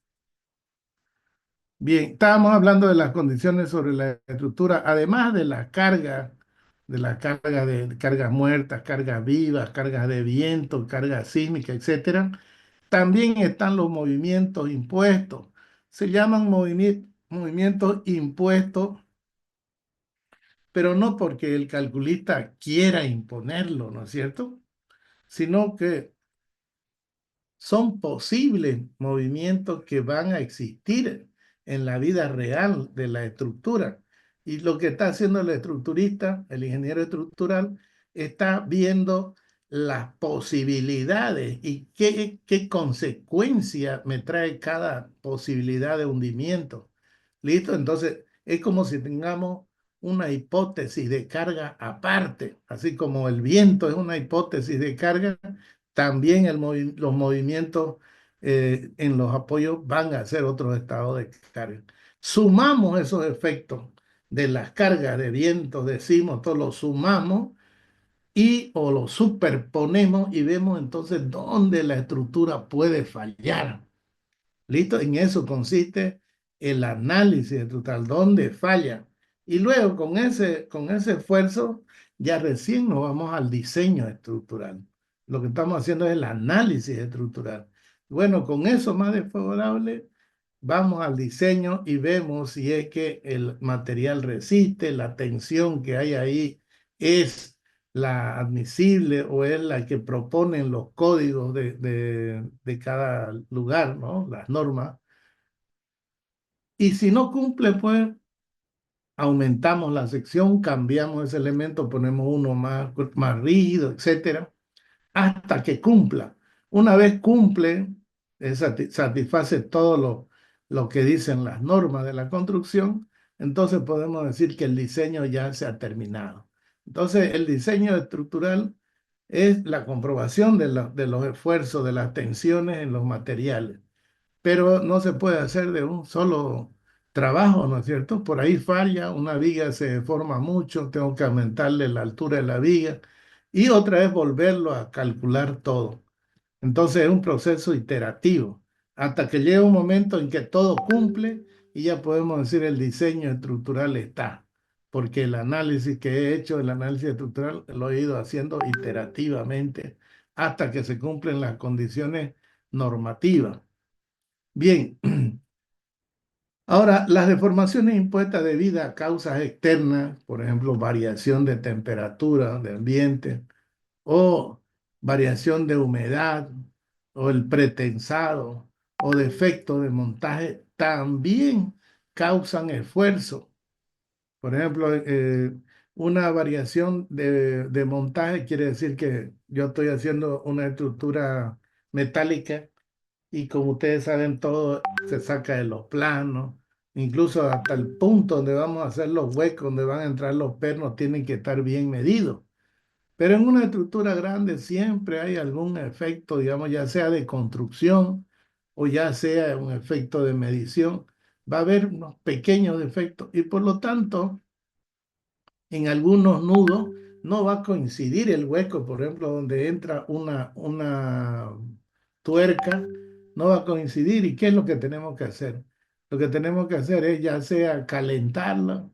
Bien, estábamos hablando de las condiciones sobre la estructura, además de la carga de cargas muertas, cargas vivas, cargas de viento, cargas sísmicas, etcétera. También están los movimientos impuestos. Se llaman movimientos impuestos, pero no porque el calculista quiera imponerlo, ¿no es cierto? Sino que son posibles movimientos que van a existir en la vida real de la estructura. Y lo que está haciendo el estructurista, el ingeniero estructural, está viendo las posibilidades y qué consecuencia me trae cada posibilidad de hundimiento. ¿Listo? Entonces, es como si tengamos una hipótesis de carga aparte, así como el viento es una hipótesis de carga, también los movimientos en los apoyos van a ser otros estados de carga. Sumamos esos efectos de las cargas de viento, decimos, todos los sumamos y o los superponemos y vemos entonces dónde la estructura puede fallar. ¿Listo? En eso consiste el análisis total, dónde falla. Y luego con ese esfuerzo ya recién nos vamos al diseño estructural. Lo que estamos haciendo es el análisis estructural. Bueno, con eso más desfavorable, vamos al diseño y vemos si es que el material resiste, la tensión que hay ahí es la admisible o es la que proponen los códigos de cada lugar, ¿no? Las normas. Y si no cumple, pues aumentamos la sección, cambiamos ese elemento, ponemos uno más rígido, etcétera, hasta que cumpla. Una vez cumple, satisface todo lo que dicen las normas de la construcción, entonces podemos decir que el diseño ya se ha terminado. Entonces, el diseño estructural es la comprobación de los esfuerzos, de las tensiones en los materiales, pero no se puede hacer de un solo trabajo, ¿no es cierto? Por ahí falla, una viga se deforma mucho, tengo que aumentarle la altura de la viga y otra vez volverlo a calcular todo. Entonces es un proceso iterativo, hasta que llega un momento en que todo cumple y ya podemos decir el diseño estructural está, porque el análisis que he hecho, el análisis estructural, lo he ido haciendo iterativamente hasta que se cumplen las condiciones normativas. Bien, ahora las deformaciones impuestas debido a causas externas, por ejemplo, variación de temperatura de ambiente o variación de humedad o el pretensado o defecto de montaje, también causan esfuerzo. Por ejemplo, una variación de montaje quiere decir que yo estoy haciendo una estructura metálica y como ustedes saben, todo se saca de los planos, incluso hasta el punto donde vamos a hacer los huecos, donde van a entrar los pernos, tienen que estar bien medidos. Pero en una estructura grande siempre hay algún efecto, digamos, ya sea de construcción o ya sea un efecto de medición. Va a haber unos pequeños defectos y por lo tanto en algunos nudos no va a coincidir el hueco, por ejemplo, donde entra una tuerca, no va a coincidir. ¿Y qué es lo que tenemos que hacer? Lo que tenemos que hacer es ya sea calentarlo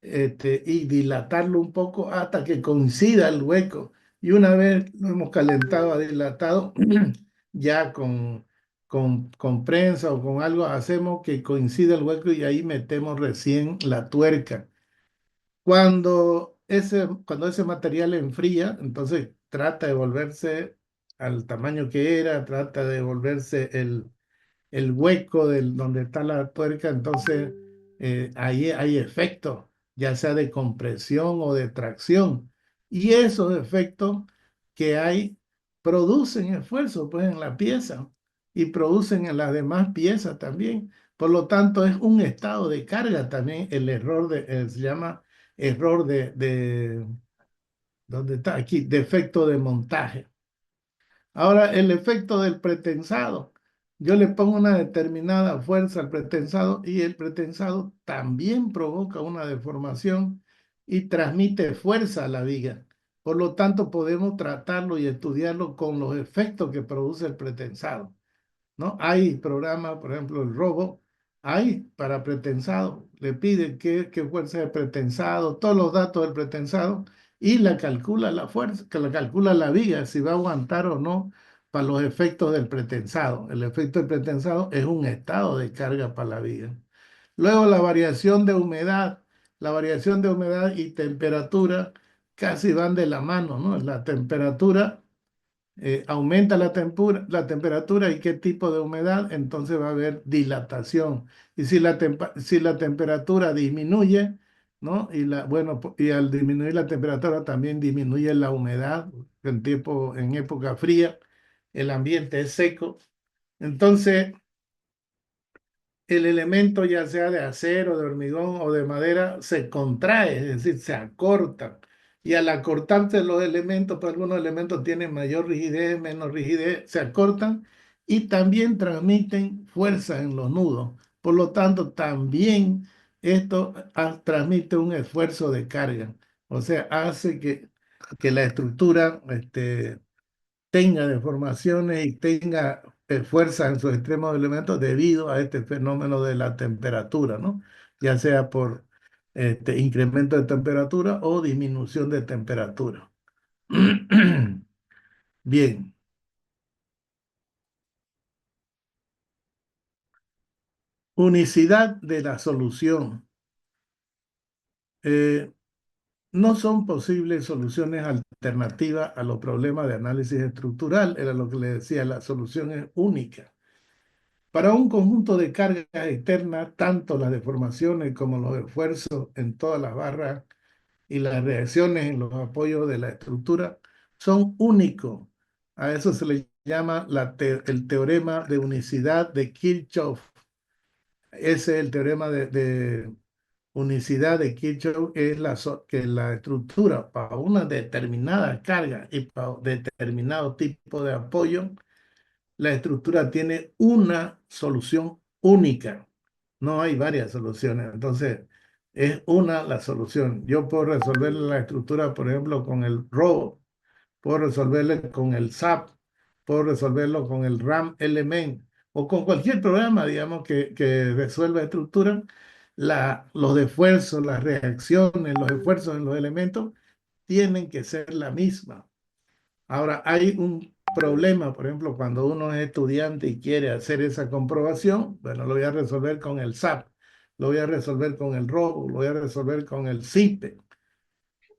y dilatarlo un poco hasta que coincida el hueco. Y una vez lo hemos calentado, dilatado, ya con prensa o con algo hacemos que coincida el hueco y ahí metemos recién la tuerca. Cuando ese material enfría, entonces trata de volverse al tamaño que era, trata de volverse el hueco donde está la tuerca, entonces ahí hay efectos, ya sea de compresión o de tracción. Y esos efectos que hay producen esfuerzo pues, en la pieza y producen en las demás piezas también. Por lo tanto, es un estado de carga también el error se llama error ¿dónde está? Aquí, defecto de montaje. Ahora, el efecto del pretensado. Yo le pongo una determinada fuerza al pretensado y el pretensado también provoca una deformación y transmite fuerza a la viga. Por lo tanto, podemos tratarlo y estudiarlo con los efectos que produce el pretensado, ¿no? Hay programas, por ejemplo, el robo, Ahí, para pretensado, le pide qué fuerza es el pretensado, todos los datos del pretensado y la calcula la fuerza, que la calcula la viga, si va a aguantar o no para los efectos del pretensado. El efecto del pretensado es un estado de carga para la viga. Luego la variación de humedad. La variación de humedad y temperatura casi van de la mano, ¿no? La temperatura aumenta la temperatura y qué tipo de humedad, entonces va a haber dilatación. Y si la temperatura disminuye, ¿no? Bueno, y al disminuir la temperatura también disminuye la humedad. En época fría, el ambiente es seco. Entonces, el elemento, ya sea de acero, de hormigón o de madera, se contrae, es decir, se acorta. Y al acortarse los elementos, pues algunos elementos tienen mayor rigidez, menos rigidez, se acortan y también transmiten fuerza en los nudos. Por lo tanto, también esto transmite un esfuerzo de carga. O sea, hace que la estructura tenga deformaciones y tenga fuerza en sus extremos de elementos debido a este fenómeno de la temperatura, ¿no? Ya sea por incremento de temperatura o disminución de temperatura. Bien, unicidad de la solución. Eh, no son posibles soluciones alternativas a los problemas de análisis estructural, era lo que le decía, la solución es única. Para un conjunto de cargas externas, tanto las deformaciones como los esfuerzos en todas las barras y las reacciones en los apoyos de la estructura son únicos. A eso se le llama el teorema de unicidad de Kirchhoff. Ese es el teorema de unicidad de Kirchhoff, es que la estructura para una determinada carga y para determinado tipo de apoyo la estructura tiene una solución única. No hay varias soluciones. Entonces, es una la solución. Yo puedo resolver la estructura, por ejemplo, con el robo, puedo resolverlo con el SAP, puedo resolverlo con el RAM Element o con cualquier programa, digamos, que resuelva estructura. Los esfuerzos, las reacciones, los esfuerzos en los elementos tienen que ser la misma. Ahora, hay un problema, por ejemplo, cuando uno es estudiante y quiere hacer esa comprobación, bueno, lo voy a resolver con el SAP, lo voy a resolver con el ROBO, lo voy a resolver con el CIPE.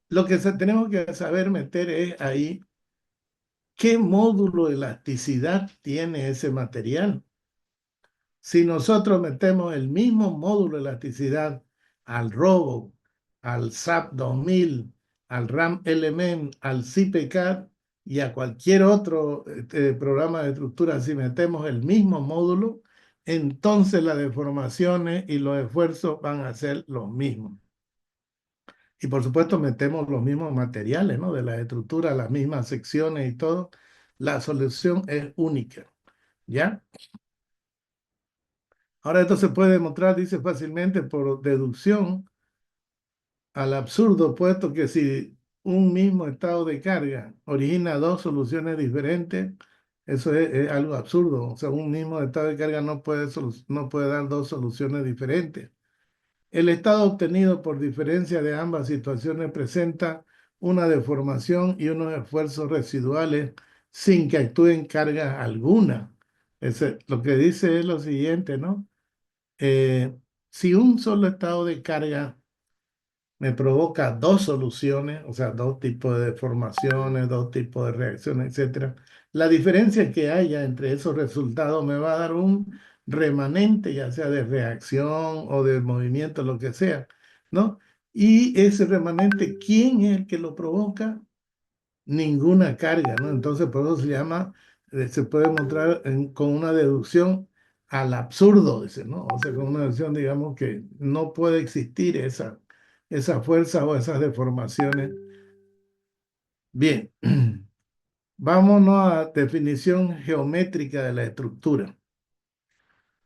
Lo que tenemos que saber meter es ahí qué módulo de elasticidad tiene ese material. Si nosotros metemos el mismo módulo de elasticidad al Robo, al SAP 2000, al RAM Element, al CIPE-CAD y a cualquier otro programa de estructura, si metemos el mismo módulo, entonces las deformaciones y los esfuerzos van a ser los mismos. Y por supuesto metemos los mismos materiales, ¿no? De la estructura, las mismas secciones y todo. La solución es única, ¿ya? Ahora esto se puede demostrar, dice, fácilmente por deducción al absurdo, puesto que si un mismo estado de carga origina dos soluciones diferentes, eso es algo absurdo. O sea, un mismo estado de carga no puede dar dos soluciones diferentes. El estado obtenido por diferencia de ambas situaciones presenta una deformación y unos esfuerzos residuales sin que actúen cargas alguna. Lo que dice es lo siguiente, ¿no? Si un solo estado de carga me provoca dos soluciones, o sea, dos tipos de deformaciones, dos tipos de reacciones, etcétera, la diferencia que haya entre esos resultados me va a dar un remanente, ya sea de reacción o de movimiento, lo que sea, ¿no? Y ese remanente, ¿quién es el que lo provoca? Ninguna carga, ¿no? Entonces, por eso se llama, se puede mostrar con una deducción al absurdo, dice, ¿no? O sea, con una deducción, digamos, que no puede existir esa fuerza o esas deformaciones. Bien, vámonos a definición geométrica de la estructura.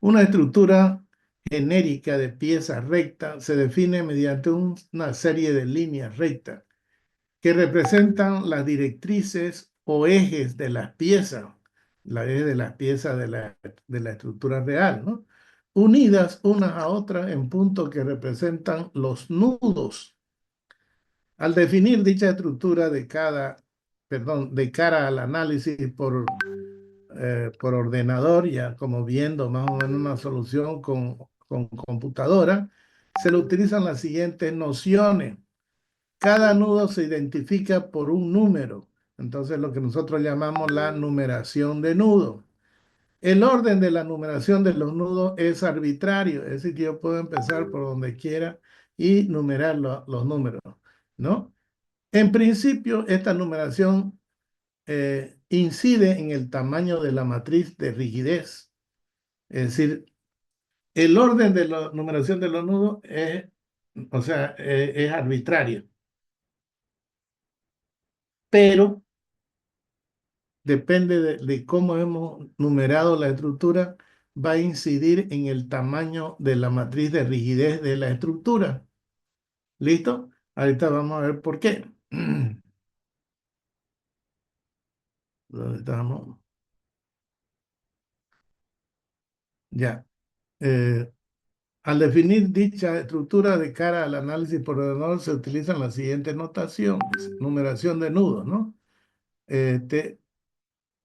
Una estructura genérica de piezas rectas se define mediante una serie de líneas rectas que representan las directrices o ejes de las piezas, la eje de las piezas de la estructura real, ¿no? unidas unas a otras en puntos que representan los nudos. Al definir dicha estructura de cara al análisis por ordenador, ya como viendo más o menos una solución con computadora, se le utilizan las siguientes nociones. Cada nudo se identifica por un número, entonces lo que nosotros llamamos la numeración de nudos. El orden de la numeración de los nudos es arbitrario, es decir, que yo puedo empezar por donde quiera y numerar los números, ¿no? En principio, esta numeración incide en el tamaño de la matriz de rigidez, es decir, el orden de la numeración de los nudos o sea, es arbitrario, pero depende de cómo hemos numerado la estructura, va a incidir en el tamaño de la matriz de rigidez de la estructura. ¿Listo? Ahorita vamos a ver por qué. ¿Dónde estamos? Ya. Eh, Al definir dicha estructura de cara al análisis por ordenador, se utilizan la siguiente notación, numeración de nudos, ¿no? Este,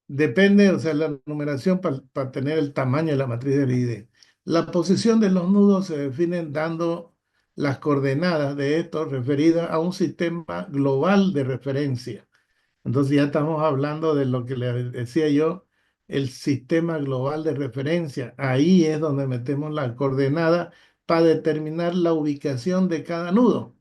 Depende, o sea, la numeración para tener el tamaño de la matriz de rigidez. La posición de los nudos se definen dando las coordenadas de estos referidas a un sistema global de referencia. Entonces ya estamos hablando de lo que le decía yo, el sistema global de referencia. Ahí es donde metemos la coordenada para determinar la ubicación de cada nudo.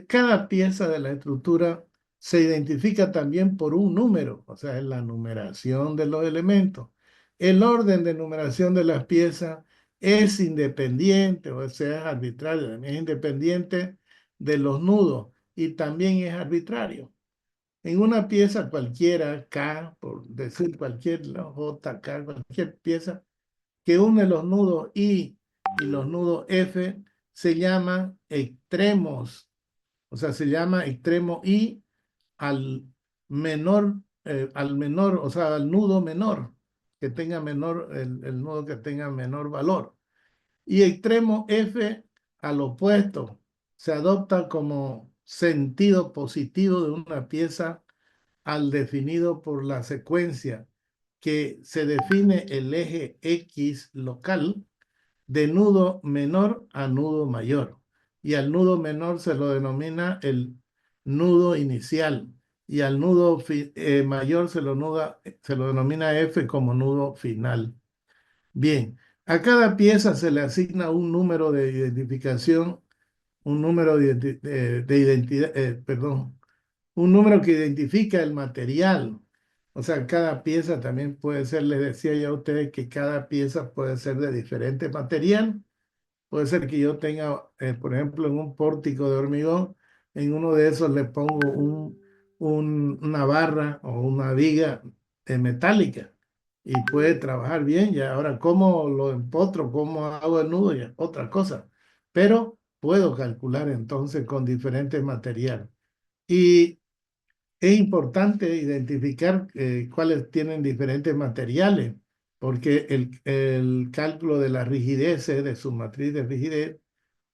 Cada pieza de la estructura se identifica también por un número, o sea, es la numeración de los elementos. El orden de numeración de las piezas es independiente, o sea, es arbitrario, también es independiente de los nudos y también es arbitrario. En una pieza cualquiera, K, por decir cualquier, la J, K, cualquier pieza que une los nudos I y los nudos F, se llama extremos, o sea, se llama extremo I al menor, o sea, al nudo menor, que tenga menor, el nudo que tenga menor valor. Y extremo F al opuesto, se adopta como sentido positivo de una pieza al definido por la secuencia que se define el eje X local de nudo menor a nudo mayor. Y al nudo menor se lo denomina el nudo inicial. Y al nudo mayor se lo denomina F como nudo final. Bien, a cada pieza se le asigna un número de identificación, un número de identidad, perdón, un número que identifica el material. O sea, cada pieza también puede ser, les decía ya a ustedes que cada pieza puede ser de diferente material. Puede ser que yo tenga, por ejemplo, en un pórtico de hormigón, en uno de esos le pongo una barra o una viga metálica y puede trabajar bien. Ya ahora, ¿cómo lo empotro? ¿Cómo hago el nudo? Ya, otra cosa. Pero puedo calcular entonces con diferentes materiales. Y es importante identificar cuáles tienen diferentes materiales, porque el cálculo de la rigidez, de su matriz de rigidez,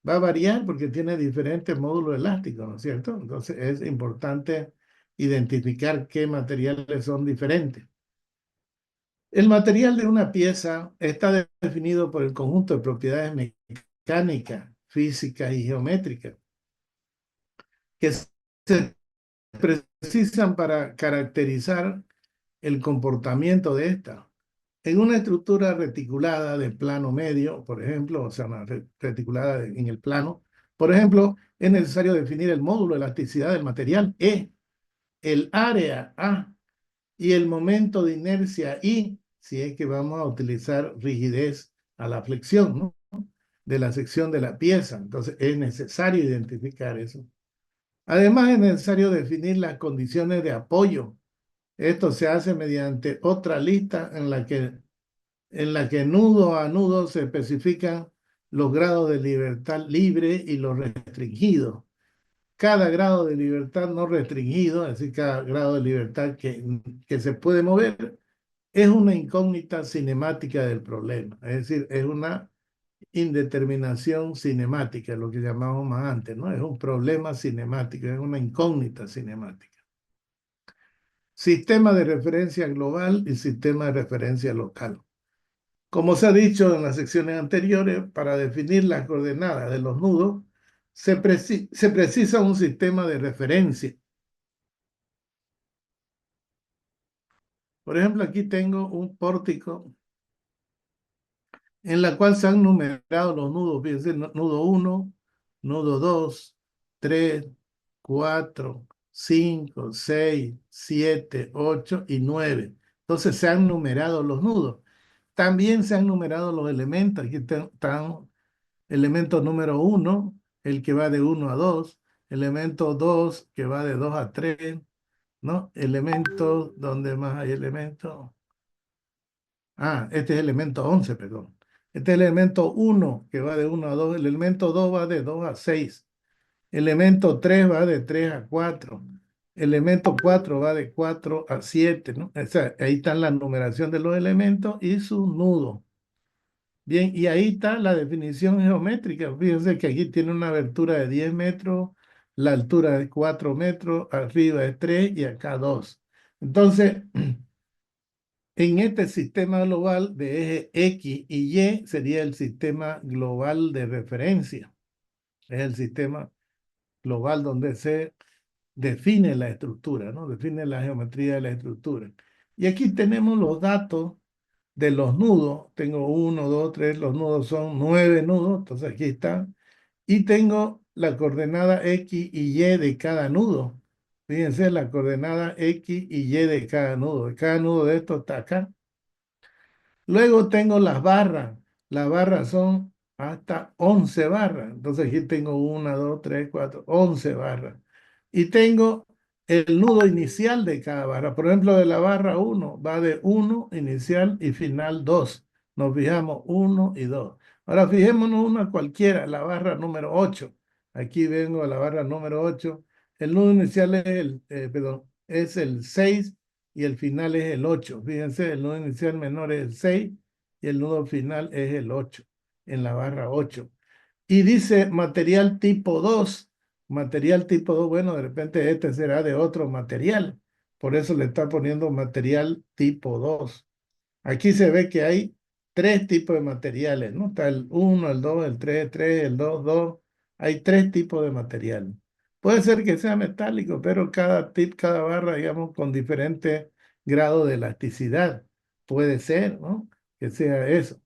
va a variar porque tiene diferentes módulos elásticos, ¿no es cierto? Entonces es importante identificar qué materiales son diferentes. El material de una pieza está definido por el conjunto de propiedades mecánicas, físicas y geométricas que se precisan para caracterizar el comportamiento de esta. En una estructura reticulada de plano medio, por ejemplo, o sea, una reticulada en el plano, por ejemplo, es necesario definir el módulo de elasticidad del material E, el área A y el momento de inercia I, si es que vamos a utilizar rigidez a la flexión, ¿no? De la sección de la pieza. Entonces, es necesario identificar eso. Además, es necesario definir las condiciones de apoyo. Esto se hace mediante otra lista en la que nudo a nudo se especifican los grados de libertad libre y los restringidos. Cada grado de libertad no restringido, es decir, cada grado de libertad que se puede mover, es una incógnita cinemática del problema, es decir, es una indeterminación cinemática, lo que llamamos más antes, ¿no? Es un problema cinemático, es una incógnita cinemática. Sistema de referencia global y sistema de referencia local. Como se ha dicho en las secciones anteriores, para definir las coordenadas de los nudos, se precisa un sistema de referencia. Por ejemplo, aquí tengo un pórtico en la cual se han numerado los nudos. Fíjense, nudo 1, nudo 2, 3, 4, 5, 6, 7, 8 y 9. Entonces se han numerado los nudos. También se han numerado los elementos. Aquí están elemento número 1, el que va de 1 a 2, elemento 2 que va de 2 a 3, ¿no? Elementos, ¿dónde más hay elementos? Este es el elemento 11, perdón. Este es el elemento 1 que va de 1 a 2, el elemento 2 va de 2 a 6, elemento 3 va de 3 a 4, elemento 4 va de 4 a 7, ¿no? O sea, ahí está la numeración de los elementos y su nudo. Bien, y ahí está la definición geométrica. Fíjense que aquí tiene una abertura de 10 metros, la altura es 4 metros, arriba es 3 y acá 2. Entonces, en este sistema global de eje X y Y sería el sistema global de referencia. Es el sistema global donde se define la estructura, ¿no? Define la geometría de la estructura. Y aquí tenemos los datos de los nudos. Tengo 1, 2, 3, los nudos son 9 nudos, entonces aquí está. Y tengo la coordenada X y Y de cada nudo. Fíjense la coordenada X y Y de cada nudo. Cada nudo de estos está acá. Luego tengo las barras. Las barras son hasta 11 barras. Entonces aquí tengo 1, 2, 3, 4, 11 barras. Y tengo el nudo inicial de cada barra. Por ejemplo, de la barra 1 va de 1 inicial y final 2. Nos fijamos 1 y 2. Ahora fijémonos una cualquiera, la barra número 8. Aquí vengo a la barra número 8. El nudo inicial es el 6 y el final es el 8. Fíjense, el nudo inicial menor es el 6 y el nudo final es el 8 en la barra 8. Y dice material tipo 2. Material tipo 2, bueno, de repente este será de otro material. Por eso le está poniendo material tipo 2. Aquí se ve que hay tres tipos de materiales, ¿no? Está el 1, el 2, el 3, 3, el 2, 2. Hay tres tipos de material. Puede ser que sea metálico, pero cada barra, digamos, con diferente grado de elasticidad. Puede ser, ¿no? Que sea eso.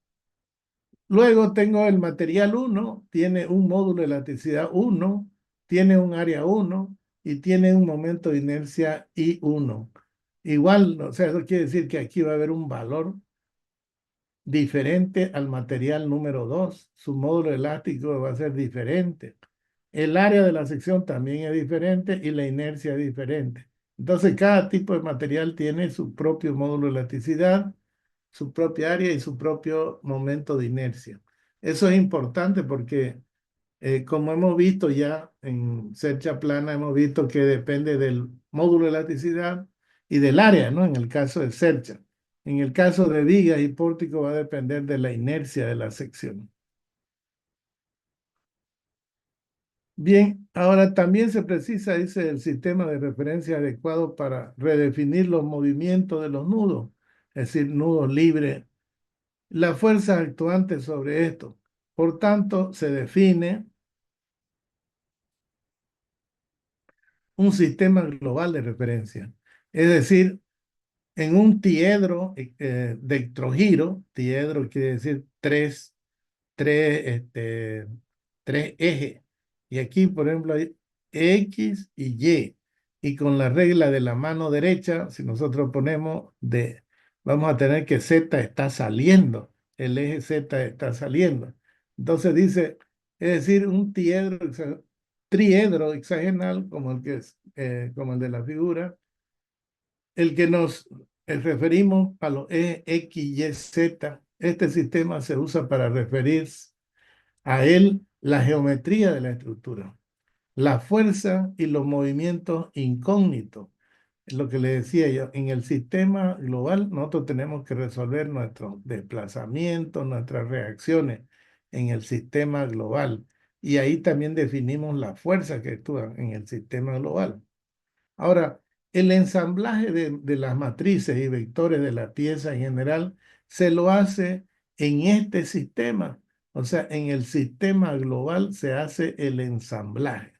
Luego tengo el material 1, tiene un módulo de elasticidad 1, tiene un área 1 y tiene un momento de inercia I1. Igual, o sea, eso quiere decir que aquí va a haber un valor diferente al material número 2. Su módulo elástico va a ser diferente. El área de la sección también es diferente y la inercia es diferente. Entonces, cada tipo de material tiene su propio módulo de elasticidad, su propia área y su propio momento de inercia. Eso es importante porque, como hemos visto ya en cercha plana, hemos visto que depende del módulo de elasticidad y del área, ¿no? En el caso de cercha. En el caso de vigas y pórtico va a depender de la inercia de la sección. Bien, ahora también se precisa, dice, el sistema de referencia adecuado para redefinir los movimientos de los nudos, es decir, nudos libres, la fuerza actuante sobre esto. Por tanto, se define un sistema global de referencia. Es decir, en un tiedro de ectrogiro, tiedro quiere decir tres, tres ejes. Y aquí, por ejemplo, hay X y Y. Y con la regla de la mano derecha, si nosotros ponemos vamos a tener que Z está saliendo. El eje Z está saliendo. Entonces dice, es decir, un triedro hexagonal, como como el de la figura, el que nos referimos a los ejes X, Y, Z. Este sistema se usa para referir a él la geometría de la estructura, la fuerza y los movimientos incógnitos. lo que le decía yo, en el sistema global nosotros tenemos que resolver nuestros desplazamientos, nuestras reacciones en el sistema global. Y ahí también definimos las fuerzas que actúan en el sistema global. Ahora, el ensamblaje de las matrices y vectores de la pieza en general se lo hace en este sistema. O sea, en el sistema global se hace el ensamblaje.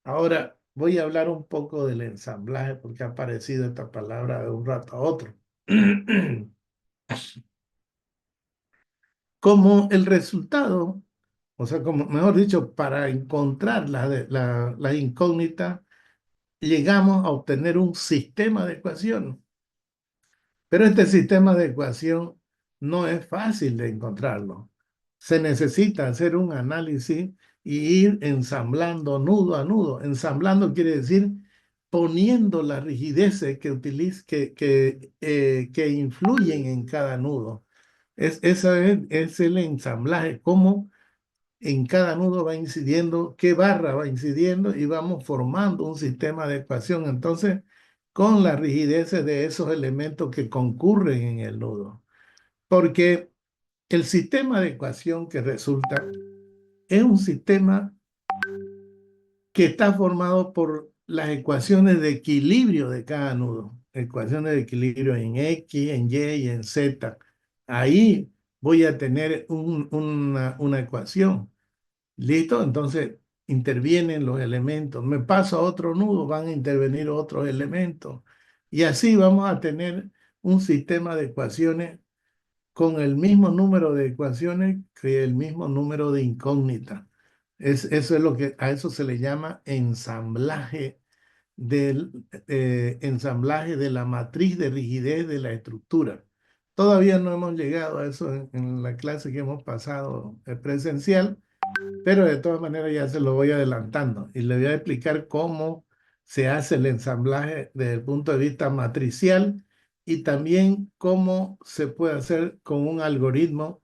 Ahora voy a hablar un poco del ensamblaje porque ha aparecido esta palabra de un rato a otro. Como el resultado, o sea, como mejor dicho, para encontrar la incógnita, llegamos a obtener un sistema de ecuaciones. Pero este sistema de ecuación no es fácil de encontrarlo. Se necesita hacer un análisis y ir ensamblando nudo a nudo. Ensamblando quiere decir poniendo las rigideces que influyen en cada nudo. Es el ensamblaje, cómo en cada nudo va incidiendo, qué barra va incidiendo y vamos formando un sistema de ecuación. Entonces, con las rigideces de esos elementos que concurren en el nudo. Porque el sistema de ecuación que resulta es un sistema que está formado por las ecuaciones de equilibrio de cada nudo. Ecuaciones de equilibrio en X, en Y y en Z. Ahí voy a tener una ecuación. ¿Listo? Entonces intervienen los elementos. Me paso a otro nudo, van a intervenir otros elementos. Y así vamos a tener un sistema de ecuaciones con el mismo número de ecuaciones que el mismo número de incógnitas. Eso es lo que a eso se le llama ensamblaje de la matriz de rigidez de la estructura. Todavía no hemos llegado a eso en la clase que hemos pasado presencial, pero de todas maneras ya se lo voy adelantando y le voy a explicar cómo se hace el ensamblaje desde el punto de vista matricial y también cómo se puede hacer con un algoritmo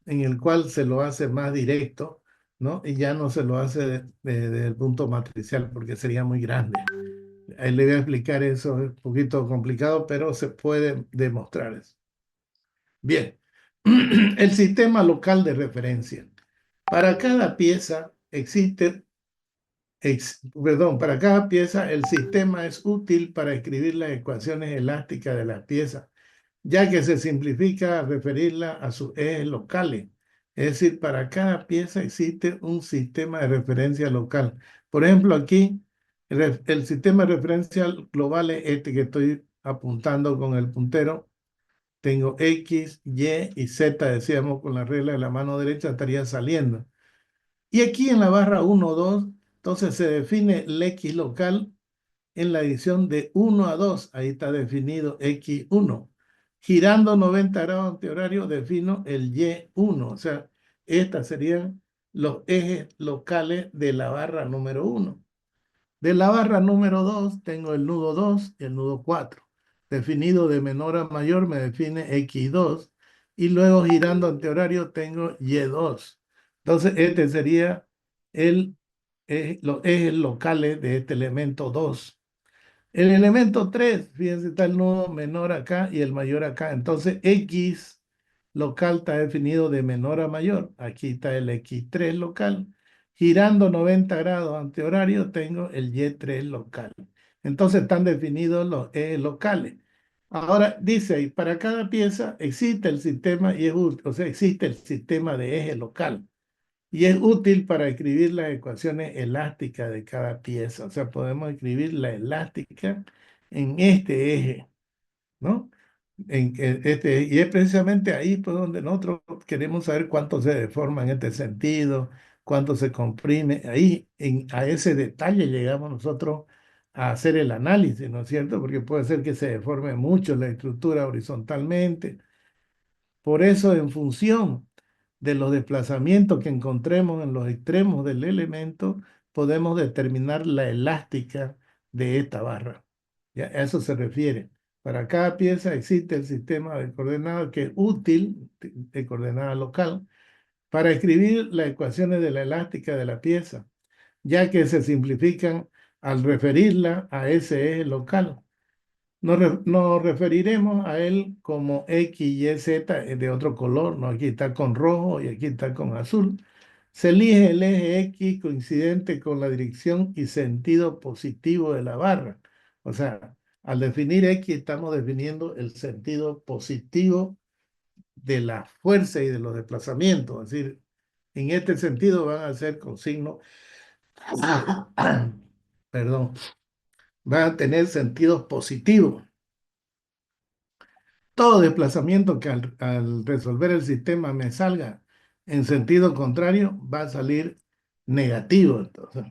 en el cual se lo hace más directo, ¿no? Y ya no se lo hace desde el punto matricial porque sería muy grande. Ahí le voy a explicar eso, es un poquito complicado, pero se puede demostrar eso. Bien, el sistema local de referencia. Para cada pieza existe, para cada pieza el sistema es útil para escribir las ecuaciones elásticas de la pieza, ya que se simplifica al referirla a sus ejes locales. Es decir, para cada pieza existe un sistema de referencia local. Por ejemplo, aquí el sistema de referencia global es este que estoy apuntando con el puntero. Tengo X, Y y Z, decíamos con la regla de la mano derecha, estaría saliendo. Y aquí en la barra 1, 2, entonces se define el X local en la edición de 1 a 2. Ahí está definido X1. Girando 90 grados antihorario defino el Y1. O sea, estos serían los ejes locales de la barra número 1. De la barra número 2 tengo el nudo 2 y el nudo 4. Definido de menor a mayor me define X2 y luego girando antihorario tengo Y2. Entonces este sería los ejes locales de este elemento 2. El elemento 3, fíjense, está el nudo menor acá y el mayor acá. Entonces X local está definido de menor a mayor. Aquí está el X3 local. Girando 90 grados antihorario tengo el Y3 local. Entonces están definidos los ejes locales. Ahora dice ahí, para cada pieza existe el sistema y es útil, o sea, existe el sistema de eje local y es útil para escribir las ecuaciones elásticas de cada pieza. O sea, podemos escribir la elástica en este eje, ¿no? Y es precisamente ahí pues, donde nosotros queremos saber cuánto se deforma en este sentido, cuánto se comprime. Ahí, a ese detalle llegamos nosotros a hacer el análisis, ¿no es cierto? Porque puede ser que se deforme mucho la estructura horizontalmente. Por eso, en función de los desplazamientos que encontremos en los extremos del elemento, podemos determinar la elástica de esta barra. ¿Ya? A eso se refiere. Para cada pieza existe el sistema de coordenadas que es útil, de coordenada local, para escribir las ecuaciones de la elástica de la pieza, ya que se simplifican al referirla a ese eje local. Nos referiremos a él como X, Y, Z de otro color, ¿no? Aquí está con rojo y aquí está con azul. Se elige el eje X coincidente con la dirección y sentido positivo de la barra. O sea, al definir X estamos definiendo el sentido positivo de la fuerza y de los desplazamientos. Es decir, en este sentido van a ser con signo, perdón, van a tener sentidos positivos. Todo desplazamiento que al resolver el sistema me salga en sentido contrario va a salir negativo. Entonces,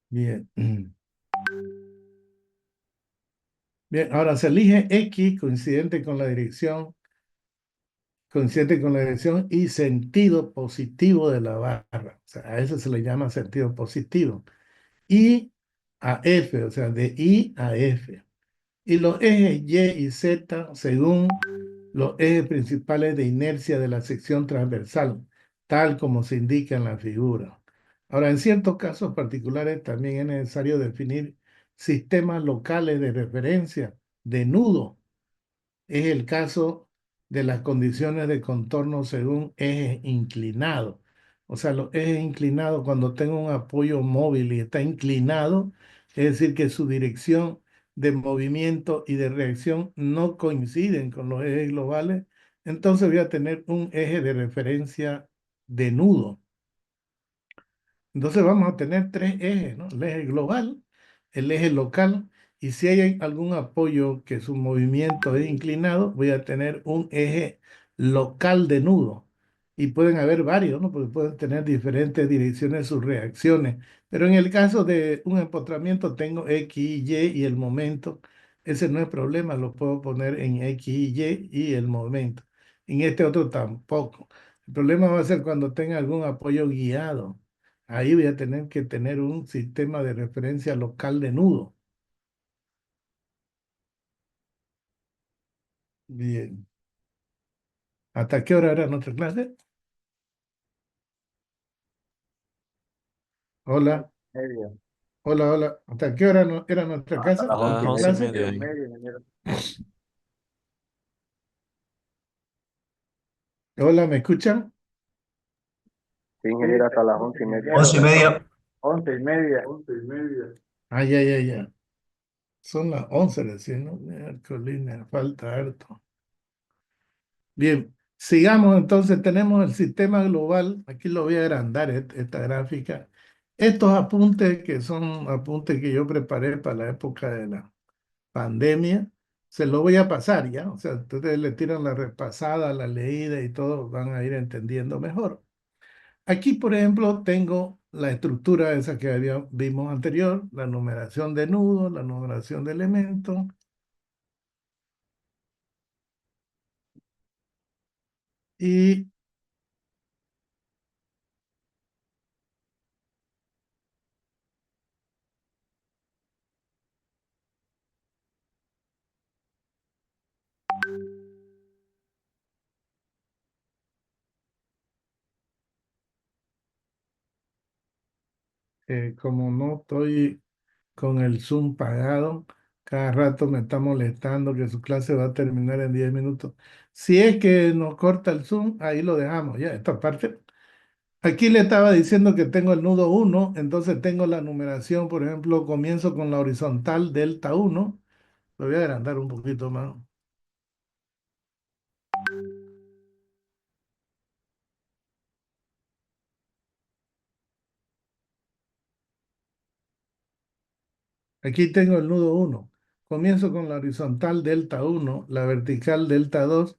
bien. Bien, ahora se elige X coincidente con la dirección y sentido positivo de la barra. O sea, a eso se le llama sentido positivo. Y a F, o sea, de I a F. Y los ejes Y y Z según los ejes principales de inercia de la sección transversal, tal como se indica en la figura. Ahora, en ciertos casos particulares también es necesario definir sistemas locales de referencia de nudo. Es el caso de las condiciones de contorno según ejes inclinados. O sea, los ejes inclinados, cuando tengo un apoyo móvil y está inclinado, es decir, que su dirección de movimiento y de reacción no coinciden con los ejes globales, entonces voy a tener un eje de referencia de nudo. Entonces vamos a tener tres ejes, ¿no? El eje global, el eje local, y si hay algún apoyo que su movimiento es inclinado, voy a tener un eje local de nudo. Y pueden haber varios, ¿no? Porque pueden tener diferentes direcciones sus reacciones. Pero en el caso de un empotramiento tengo X, Y el momento. Ese no es problema, lo puedo poner en X, y el momento. En este otro tampoco. El problema va a ser cuando tenga algún apoyo guiado. Ahí voy a tener que tener un sistema de referencia local de nudo. Bien. ¿Hasta qué hora era nuestra clase? Hola, Media. hola, hola. ¿Hasta qué hora era nuestra Hasta casa? las Las once y once y media. ¿Clase? media. Media, ingeniero. Hola, ¿me escuchan? Sí, ingeniero, hasta las 11:30. 11:30. 11:30. 11:30. Ah, ya, ya, ya. Son las 11 recién, ¿no? Miércoles, me falta harto. Bien, sigamos entonces. Tenemos el sistema global. Aquí lo voy a agrandar, esta gráfica. Estos apuntes, que son apuntes que yo preparé para la época de la pandemia, se lo voy a pasar ya. O sea, ustedes le tiran la repasada, la leída y todo, van a ir entendiendo mejor. Aquí, por ejemplo, tengo la estructura esa que vimos anterior, la numeración de nudos, la numeración de elementos y como no estoy con el Zoom pagado, cada rato me está molestando que su clase va a terminar en 10 minutos. Si es que nos corta el Zoom, ahí lo dejamos ya, esta parte. Aquí le estaba diciendo que tengo el nudo 1, entonces tengo la numeración, por ejemplo, comienzo con la horizontal delta 1. Lo voy a agrandar un poquito más. Aquí tengo el nudo 1. Comienzo con la horizontal delta 1, la vertical delta 2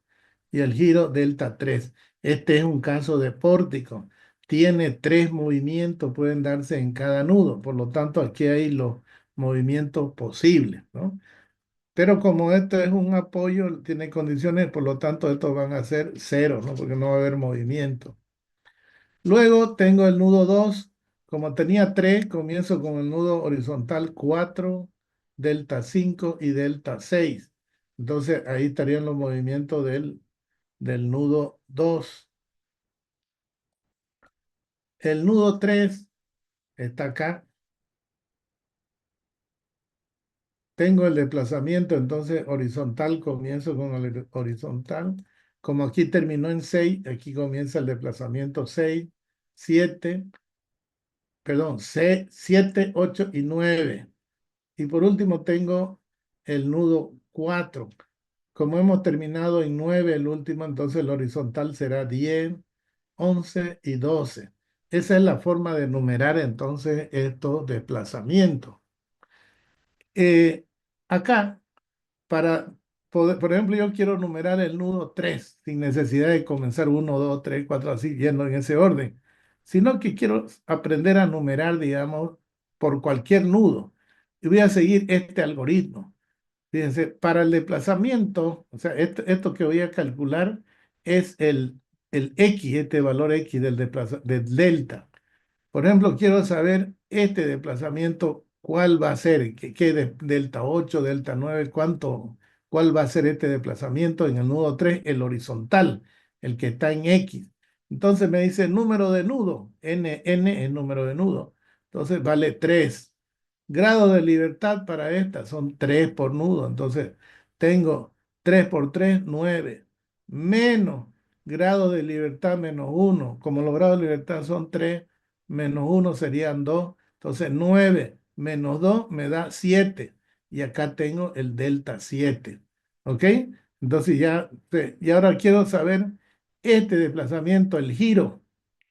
y el giro delta 3. Este es un caso de pórtico. Tiene tres movimientos, pueden darse en cada nudo. Por lo tanto, aquí hay los movimientos posibles, ¿no? Pero como esto es un apoyo, tiene condiciones, por lo tanto, estos van a ser cero, ¿no? Porque no va a haber movimiento. Luego tengo el nudo 2. Como tenía 3, comienzo con el nudo horizontal 4, delta 5 y delta 6. Entonces ahí estarían los movimientos del nudo 2. El nudo 3 está acá. tengo el desplazamiento, entonces horizontal, comienzo con el horizontal. Como aquí terminó en 6, aquí comienza el desplazamiento 6, 7, perdón, 7, 8 y 9. Y por último tengo el nudo 4. Como hemos terminado en 9, el último, entonces el horizontal será 10, 11 y 12. Esa es la forma de numerar entonces estos desplazamientos. Eh, Acá, para poder, por ejemplo, yo quiero numerar el nudo 3 sin necesidad de comenzar uno, 2, 3, 4, así, yendo en ese orden, sino que quiero aprender a numerar, digamos, por cualquier nudo. Y voy a seguir este algoritmo. Fíjense, para el desplazamiento, o sea, esto que voy a calcular es el X, este valor X del delta. Por ejemplo, quiero saber este desplazamiento, cuál va a ser, delta 8, delta 9, cuál va a ser este desplazamiento en el nudo 3, el horizontal, el que está en X. Entonces me dice número de nudo, N es número de nudo. Entonces vale 3. Grado de libertad para esta son 3 por nudo. Entonces tengo 3 por 3, 9. Menos grado de libertad menos 1. Como los grados de libertad son 3, menos 1 serían 2. Entonces 9 menos 2 me da 7. Y acá tengo el delta 7. ¿Ok? Entonces y ahora quiero saber este desplazamiento, el giro,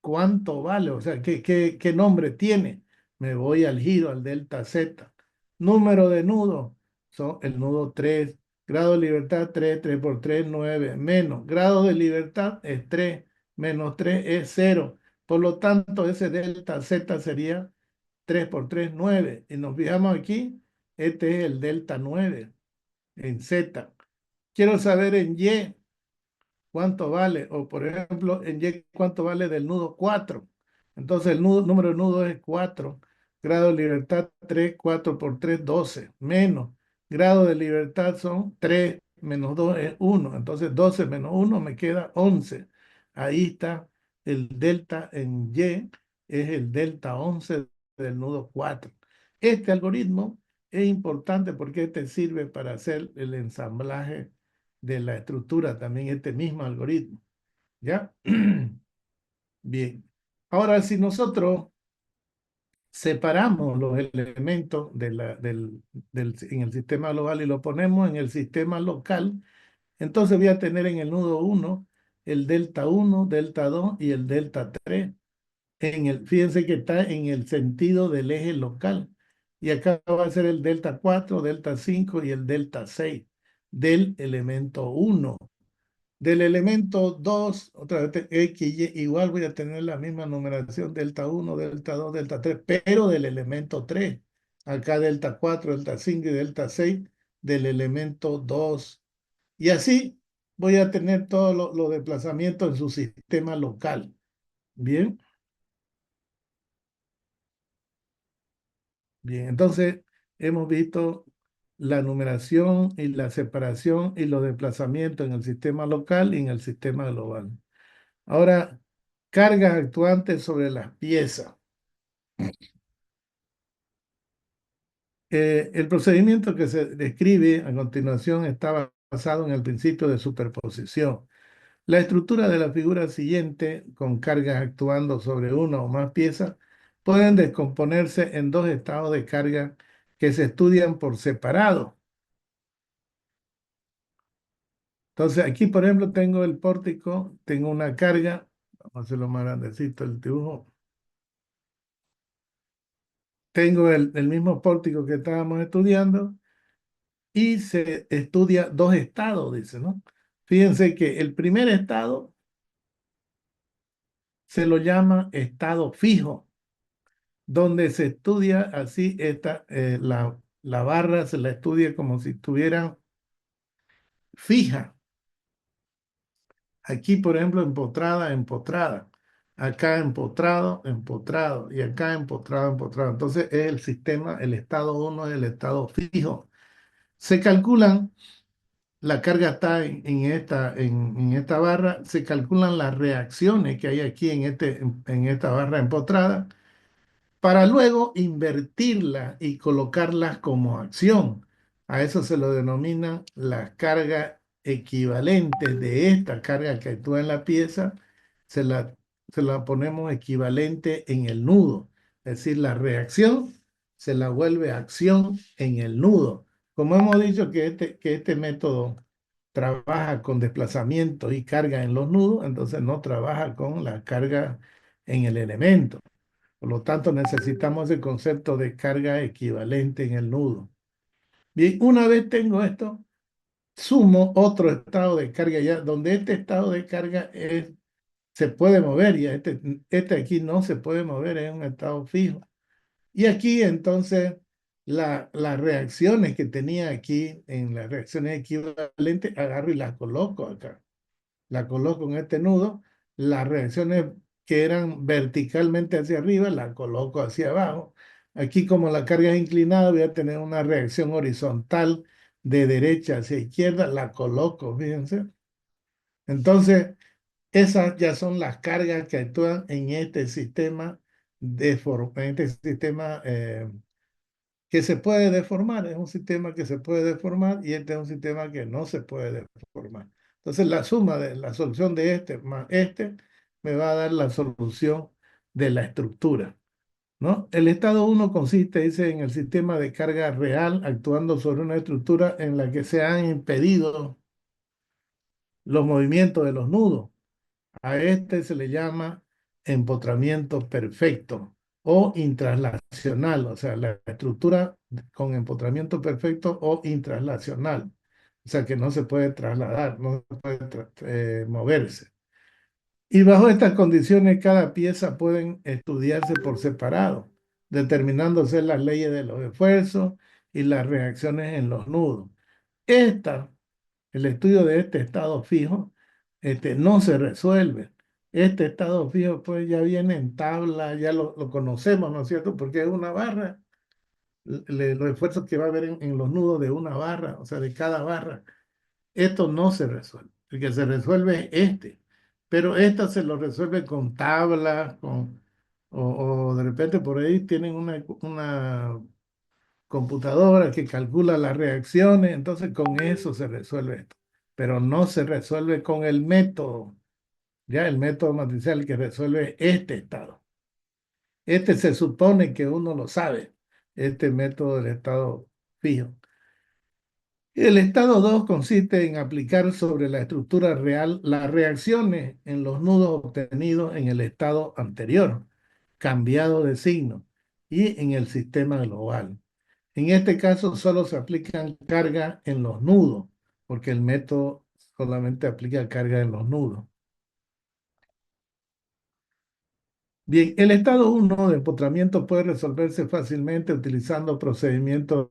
¿cuánto vale? O sea, ¿qué nombre tiene? Me voy al giro, al delta Z. Número de nudos, son el nudo 3. Grado de libertad 3, 3 por 3, 9. Menos, grado de libertad es 3, menos 3 es 0. Por lo tanto, ese delta Z sería 3 por 3, 9. Y nos fijamos aquí, este es el delta 9 en Z. Quiero saber en Y cuánto vale, o por ejemplo, en Y cuánto vale del nudo 4. Entonces el número de nudos es 4. Grado de libertad 3, 4 por 3, 12. Menos, grado de libertad son 3, menos 2 es 1. Entonces 12 menos 1 me queda 11. Ahí está el delta en Y, es el delta 11 del nudo 4. Este algoritmo es importante porque este sirve para hacer el ensamblaje de la estructura, también este mismo algoritmo. ¿Ya? Bien. Ahora, si nosotros separamos los elementos en el sistema global y lo ponemos en el sistema local, entonces voy a tener en el nudo 1 el delta 1, delta 2 y el delta 3. Fíjense que está en el sentido del eje local. Y acá va a ser el delta 4, delta 5 y el delta 6 del elemento 1. Del elemento 2, otra vez X, Y, igual voy a tener la misma numeración, delta 1, delta 2, delta 3, pero del elemento 3. Acá delta 4, delta 5 y delta 6 del elemento 2. Y así voy a tener todos los desplazamientos en su sistema local. Bien, bien. Entonces hemos visto la numeración y la separación y los desplazamientos en el sistema local y en el sistema global. Ahora, cargas actuantes sobre las piezas. El procedimiento que se describe a continuación está basado en el principio de superposición. La estructura de la figura siguiente, con cargas actuando sobre una o más piezas, pueden descomponerse en dos estados de carga que se estudian por separado. Entonces, aquí, por ejemplo, tengo el pórtico, tengo una carga, vamos a hacerlo más grandecito el dibujo. Tengo el mismo pórtico que estábamos estudiando y se estudia dos estados, dice, ¿no? Fíjense que el primer estado se lo llama estado fijo, donde se estudia así, la barra se la estudia como si estuviera fija. Aquí, por ejemplo, empotrada, empotrada. Acá empotrado, empotrado. Y acá empotrado, empotrado. Entonces es el sistema, el estado 1 es el estado fijo. Se calculan, la carga está en esta barra, se calculan las reacciones que hay aquí en esta barra empotrada para luego invertirla y colocarlas como acción. A eso se lo denomina las cargas equivalentes de esta carga que actúa en la pieza, se la, se la ponemos equivalente en el nudo. Es decir, la reacción se la vuelve acción en el nudo. Como hemos dicho que este método trabaja con desplazamiento y carga en los nudos, entonces no trabaja con la carga en el elemento. Por lo tanto, necesitamos el concepto de carga equivalente en el nudo. Bien, una vez tengo esto, sumo otro estado de carga ya, donde este estado de carga se puede mover, ya este aquí no se puede mover, es un estado fijo. Y aquí entonces las reacciones que tenía aquí en las reacciones equivalentes, agarro y las coloco acá. La coloco en este nudo, las reacciones que eran verticalmente hacia arriba, las coloco hacia abajo. Aquí como la carga es inclinada, voy a tener una reacción horizontal de derecha hacia izquierda, la coloco, fíjense. Entonces, esas ya son las cargas que actúan en este sistema, que se puede deformar. Es un sistema que se puede deformar y este es un sistema que no se puede deformar. Entonces, la suma de la solución de este más este me va a dar la solución de la estructura, ¿no? El estado 1 consiste, dice, en el sistema de carga real actuando sobre una estructura en la que se han impedido los movimientos de los nudos. A este se le llama empotramiento perfecto o intraslacional, o sea, la estructura con empotramiento perfecto o intraslacional, o sea, que no se puede trasladar, no se puede moverse. Y bajo estas condiciones, cada pieza pueden estudiarse por separado, determinándose las leyes de los esfuerzos y las reacciones en los nudos. El estudio de este estado fijo no se resuelve. Este estado fijo pues ya viene en tabla, ya lo conocemos, ¿no es cierto? Porque es una barra, los esfuerzos que va a haber en los nudos de una barra, o sea, de cada barra. Esto no se resuelve. El que se resuelve es este. Pero esta se lo resuelve con tablas, o de repente por ahí tienen una computadora que calcula las reacciones, entonces con eso se resuelve esto. Pero no se resuelve con el método, ya el método matricial que resuelve este estado. Este se supone que uno lo sabe, este método del estado fijo. El estado 2 consiste en aplicar sobre la estructura real las reacciones en los nudos obtenidos en el estado anterior, cambiado de signo, y en el sistema global. En este caso solo se aplican carga en los nudos, porque el método solamente aplica carga en los nudos. Bien, el estado 1 de empotramiento puede resolverse fácilmente utilizando procedimientos